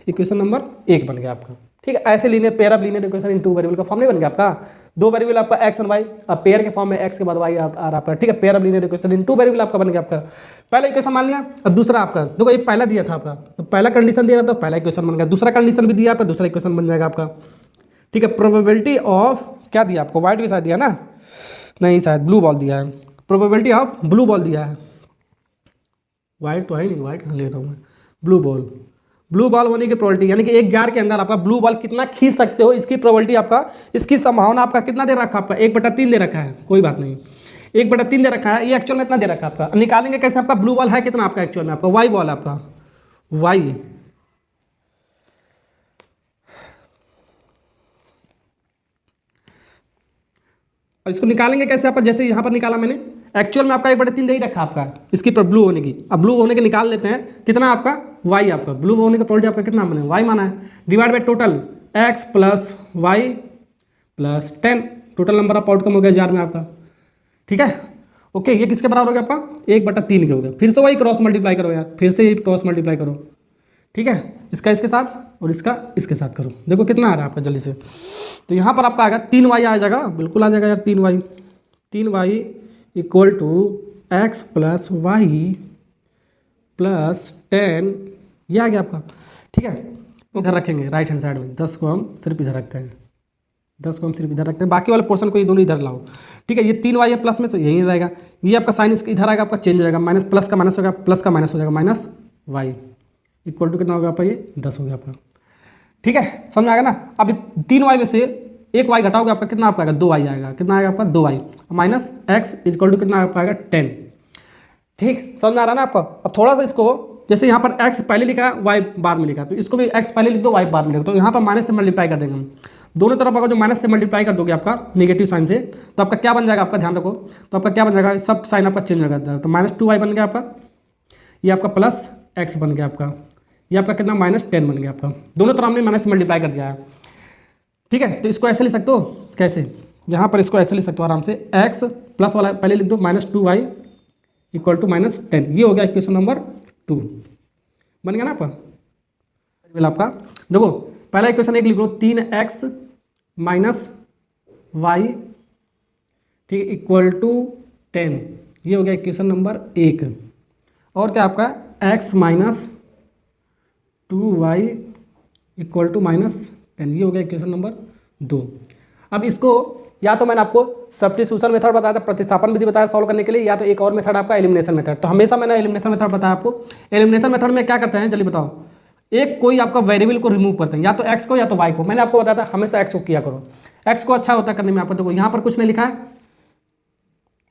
इक्वेशन नंबर 1 बन गया आपका। ठीक है, ऐसे linear pair of linear equation in 2 variable का फॉर्म नहीं बन गया आपका, 2 वेरिएबल आपका x और y, अब पेयर के फॉर्म में x के बाद y आ रहा आपका। ठीक है, pair of linear equation in 2 variable आपका बन गया आपका। पहला इक्वेशन मान लिया, अब दूसरा आपका देखो, ये पहला दिया था आपका, तो पहला कंडीशन दिया था तो पहला इक्वेशन बन गया, दूसरा कंडीशन भी दिया आपका, दूसरा इक्वेशन बन जाएगा आपका। ठीक है, प्रोबेबिलिटी ऑफ क्या दिया आपको, व्हाइट भी शायद दिया ना, नहीं शायद ब्लू बॉल दिया है, प्रोबेबिलिटी ऑफ ब्लू बॉल दिया है, व्हाइट तो है नहीं, व्हाइट कहाँ ले रहा हूँ मैं, ब्लू बॉल। ब्लू बॉल होने की प्रोबेबिलिटी, यानी कि एक जार के अंदर आपका ब्लू बॉल कितना खींच सकते हो, इसकी प्रोबेबिलिटी आपका, इसकी संभावना आपका कितना दे रखा है आपका 1/3 दे रखा है, कोई बात नहीं 1/3 दे रखा है, ये एक्चुअल में इतना दे रखा है आपका। निकालेंगे कैसे, आपका ब्लू बॉल है कितना आपका एक्चुअल में, आपका वाई बॉल है आपका, वाई और इसको निकालेंगे कैसे आपका, जैसे यहाँ पर निकाला मैंने, एक्चुअल में आपका 1/3 दे ही रखा आपका इसकी ब्लू होने की। अब ब्लू होने के निकाल लेते हैं, कितना आपका y आपका, ब्लू होने का प्रोबेबिलिटी आपका कितना बने, y माना है, divide by total x + y + 10, total number of outcome हो गया जार में आपका। ठीक है, ओके, ये किसके बराबर हो गया आपका 1/3 के हो गया। फिर से वही क्रॉस मल्टीप्लाई करो यार, फिर से ये क्रॉस मल्टीप्लाई करो। ठीक है, इसका इसके साथ और इसका इसके साथ करो, देखो कितना आ रहा है आपका जल्दी से। तो यहाँ पर आपका आएगा 3y आ जाएगा, बिल्कुल आ जाएगा यार 3y equal to x + y + 10, ये आ गया आपका। ठीक है, इधर रखेंगे राइट हैंड साइड में, 10 को हम सिर्फ इधर रखते हैं, 10 को हम सिर्फ इधर रखते हैं, बाकी वाले पोर्शन को ये दोनों इधर लाओ। ठीक है, ये 3y है प्लस में तो यही रहेगा, ये आपका साइन इसका इधर आएगा आपका चेंज हो जाएगा, माइनस प्लस का माइनस हो गया, प्लस का माइनस हो जाएगा, -y इक्वल टू कितना होगा आपका, ये 10 हो गया आपका। ठीक है, समझ में आएगा ना। अब 3y में से एक y घटाओगे आपका कितना आपका आएगा, 2y आएगा, कितना आएगा आपका 2y -x इक्वल टू कितना आपका आएगा 10। ठीक, समझ में आ रहा है ना आपको। अब थोड़ा सा इसको, जैसे यहाँ पर x पहले लिखा है y बाद में लिखा, तो इसको भी x पहले लिख दो y बाद में लिख दो। तो यहाँ पर माइनस से मल्टीप्लाई कर देंगे हम, दोनों तरफ अगर जो माइनस से मल्टीप्लाई कर दोगे आपका नेगेटिव साइन से, तो आपका क्या बन जाएगा, आपका ध्यान रखो, तो आपका क्या बन जाएगा, सब साइन आपका चेंज हो जाएगा। तो -2y बन गया आपका, ये आपका +x बन गया आपका, ये आपका कितना -10 बन गया आपका, दोनों तरफ हमने माइनस से मल्टीप्लाई कर दिया है। ठीक है, तो इसको ऐसे लिख सकते हो, कैसे, यहाँ पर इसको ऐसे लिख सकते हो आराम से, x प्लस वाला पहले लिख दो -2y इक्वल टू -10, ये हो गया इक्वेशन नंबर 2, बन गया ना आपका। देखो पहला इक्वेशन 1 लिख लो, 3x - y, ठीक है, इक्वल टू 10, ये हो गया इक्वेशन नंबर 1। और क्या आपका x - 2y इक्वल टू -10, ये हो गया इक्वेशन नंबर 2। अब इसको या तो मैंने आपको सब्स्टिट्यूशन मेथड बताया था, प्रतिस्थापन विधि बताया सॉल्व करने के लिए, या तो एक और मेथड आपका एलिमिनेशन मेथड। तो हमेशा मैंने एलिमिनेशन मेथड बताया आपको। एलिमिनेशन मेथड में क्या करते हैं जल्दी बताओ, एक कोई आपका वेरिएबल को रिमूव करते हैं, या तो x को या तो y को। मैंने आपको बताया था हमेशा x को किया करो, x को अच्छा होता है करने में। आपको देखो यहाँ पर कुछ नहीं लिखा है,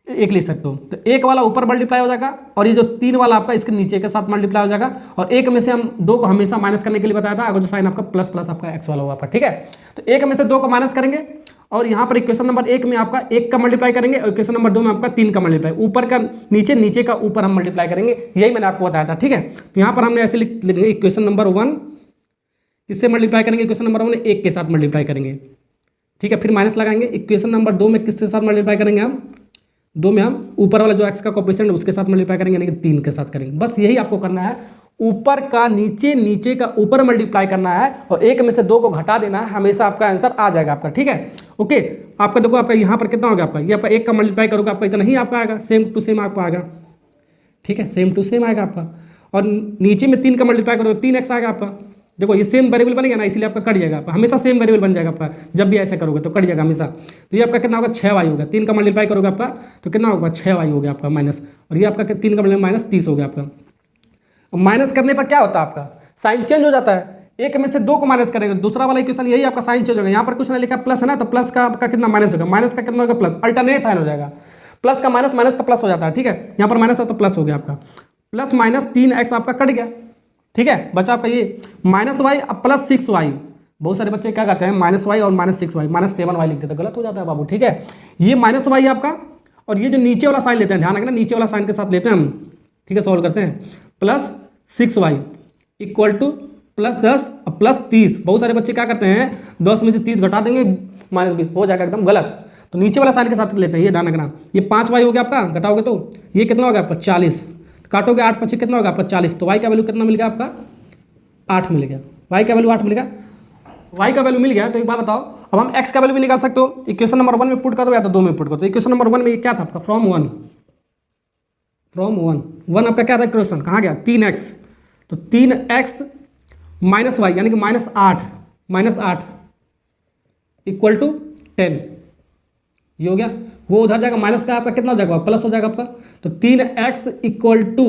एक लिख सकते हो। तो एक वाला ऊपर मल्टीप्लाई हो जाएगा और ये जो 3 वाला आपका इसके नीचे के साथ मल्टीप्लाई हो जाएगा। और एक में से हम 2 को हमेशा माइनस करने के लिए बताया था, अगर जो साइन आपका प्लस प्लस आपका एक्स वाला हुआ, ठीक है। तो एक में से 2 को माइनस करेंगे और यहाँ पर इक्वेशन नंबर 1 में आपका 1 का मल्टीप्लाई करेंगे और इक्वेशन नंबर 2 में आपका 3 का मल्टीप्लाई, ऊपर का नीचे, नीचे का ऊपर हम मल्टीप्लाई करेंगे, यही मैंने आपको बताया था, ठीक है। तो यहाँ पर हमने ऐसे लिख लेंगे इक्वेशन नंबर 1 किससे मल्टीप्लाई करेंगे, इक्वेशन नंबर 1 1 के साथ मल्टीप्लाई करेंगे, ठीक है। फिर माइनस लगाएंगे, इक्वेशन नंबर 2 में किसके साथ मल्टीप्लाई करेंगे हम, 2 में हम ऊपर वाला जो एक्स का कोएफिशिएंट है उसके साथ मल्टीप्लाई करेंगे, यानी कि 3 के साथ करेंगे। बस यही आपको करना है, ऊपर का नीचे, नीचे का ऊपर मल्टीप्लाई करना है और एक में से 2 को घटा देना है, हमेशा आपका आंसर आ जाएगा आपका, ठीक है। ओके, आपका देखो आपका यहाँ पर कितना होगा आपका, ये आपका 1 का मल्टीप्लाई करोगे आपका इतना ही आपका आएगा, सेम टू सेम आपका आएगा, ठीक है, सेम टू सेम आएगा आपका। और नीचे में 3 का मल्टीप्लाई करोगे 3x आएगा आपका। देखो ये सेम वेरिएबल बनेगा ना, इसीलिए आपका कट जाएगा, आपका हमेशा सेम वेरिएबल बन जाएगा आपका, जब भी ऐसा करोगे तो कट जाएगा हमेशा। तो ये आपका कितना होगा 6y होगा, 3 का मल्टीप्लाई करोगे आपका तो कितना होगा 6y हो गया आपका माइनस, और ये आपका 3 का मल्टीप्लाई माइनस 30 हो गया आपका। माइनस करने पर क्या होता है आपका, साइन चेंज हो जाता है, एक में से 2 को माइनस करेंगे, दूसरा वाला इक्वेशन यही आपका साइन चेंज होगा। यहाँ पर कुछ ना लिखा प्लस है ना, तो प्लस का आपका कितना माइनस होगा, माइनस का कितना होगा प्लस, अल्टरनेट साइन हो जाएगा, प्लस का माइनस, माइनस का प्लस हो जाता है, ठीक है। यहाँ पर माइनस है तो प्लस हो गया आपका, प्लस माइनस 3x आपका कट गया, ठीक है, बचा आपका ये माइनस वाई अब प्लस 6y। बहुत सारे बच्चे क्या कहते हैं माइनस वाई और माइनस 6y, माइनस 7y लिखते तो गलत हो जाता है बाबू, ठीक है। ये माइनस वाई आपका, और ये जो नीचे वाला साइन लेते हैं, ध्यान रखना नीचे वाला साइन के साथ लेते हैं हम, ठीक है, सॉल्व करते हैं, plus 6y equal two plus 10 और प्लस 30। बहुत सारे बच्चे क्या करते हैं 10 में से 30 घटा देंगे, माइनस 20 हो जाएगा एकदम गलत। तो नीचे वाला साइन के साथ लेते हैं, ये ध्यान रखना। ये 5y हो गया आपका, घटाओगे तो ये कितना होगा आपका 40, काटोगे 8 25 कितना होगा आपका 40। तो y का वैल्यू कितना मिल गया आपका 8 मिल गया, y का वैल्यू 8 मिल गया, y का वैल्यू मिल गया। तो एक बात बताओ, अब हम x का वैल्यू भी निकाल सकते हो, इक्वेशन नंबर 1 में पुट कर दो या तो 2 में पुट कर दो। इक्वेशन नंबर 1 में ये क्या था आपका फ्रॉम 1 आपका क्या था इक्वेशन, कहाँ गया 3x, तो 3x माइनस वाई यानी कि -8 इक्वल टू 10, ये हो गया। वो उधर जाएगा माइनस का आपका कितना हो जाएगा प्लस हो जाएगा आपका। तो 3x इक्वल टू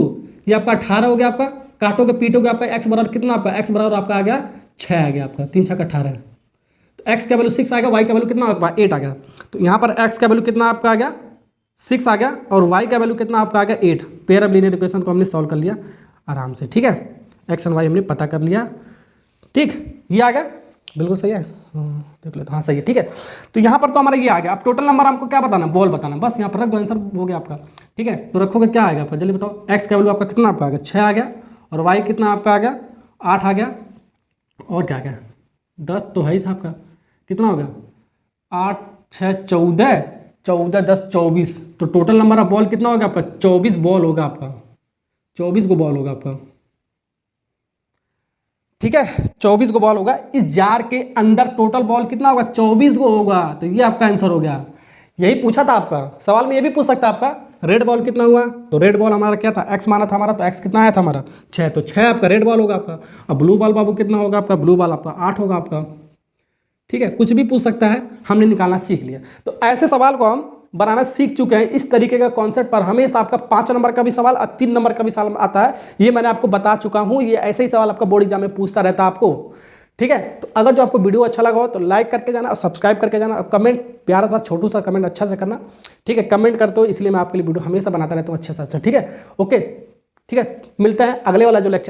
ये आपका 18 हो गया आपका, काटोगे पीटोगे आपका x बराबर कितना आपका, x बराबर आपका आ गया 6 आ गया आपका, 3 6 18। तो x का वैल्यू 6 आ गया, y का वैल्यू कितना आपका 8 आ गया। तो यहाँ पर x का वैल्यू कितना आपका आ गया 6 आ गया और y का वैल्यू कितना आपका आ गया 8। पेयर ऑफ लीनियर इक्वेशन को हमने सॉल्व कर लिया आराम से, ठीक है। x एंड y हमने पता कर लिया, ठीक, ये आ गया बिल्कुल सही है, देख लेते, हाँ सही है, ठीक है। तो यहाँ पर तो हमारा ये आ गया। अब टोटल नंबर हमको क्या बताना, बॉल बताना, बस यहाँ पर रख दो, आंसर हो गया आपका, ठीक है। तो रखोगे क्या आएगा आपका, जल्दी बताओ। x का वैल्यू आपका कितना आपका आ गया 6 आ गया, और y कितना आपका आ गया 8 आ गया, और क्या आ गया 10 तो है ही था आपका, कितना हो गया 8 6 14 14 10 24। तो टोटल नंबर ऑफ बॉल कितना होगा आपका 24 बॉल होगा आपका, 24 को बॉल होगा आपका, ठीक है। 24 को बॉल होगा इस जार के अंदर, टोटल बॉल कितना होगा 24 को होगा। तो ये आपका आंसर हो गया, यही पूछा था आपका सवाल में, ये भी पूछ सकता है आपका रेड बॉल कितना हुआ। तो रेड बॉल हमारा क्या था x माना था हमारा, तो x कितना आया था हमारा 6, तो 6 आपका रेड बॉल होगा आपका। अब ब्लू बॉल बाबू कितना होगा आपका, ब्लू बॉल आपका 8 होगा आपका, ठीक है। कुछ भी पूछ सकता है, हमने निकालना सीख लिया। तो ऐसे सवाल को हम बनाना सीख चुके हैं। इस तरीके का कॉन्सेप्ट पर हमेशा आपका 5 नंबर का भी सवाल और 3 नंबर का भी सवाल आता है, ये मैंने आपको बता चुका हूँ। ये ऐसे ही सवाल आपका बोर्ड एग्जाम में पूछता रहता है आपको, ठीक है। तो अगर जो आपको वीडियो अच्छा लगा हो तो लाइक करके जाना और सब्सक्राइब करके जाना, और कमेंट प्यारा सा छोटू सा कमेंट अच्छा से करना, ठीक है। कमेंट करते हो इसलिए मैं आपके लिए वीडियो हमेशा बनाता रहता हूँ अच्छे से अच्छा, ठीक है। ओके, ठीक है, मिलते हैं अगले वाला जो लेक्चर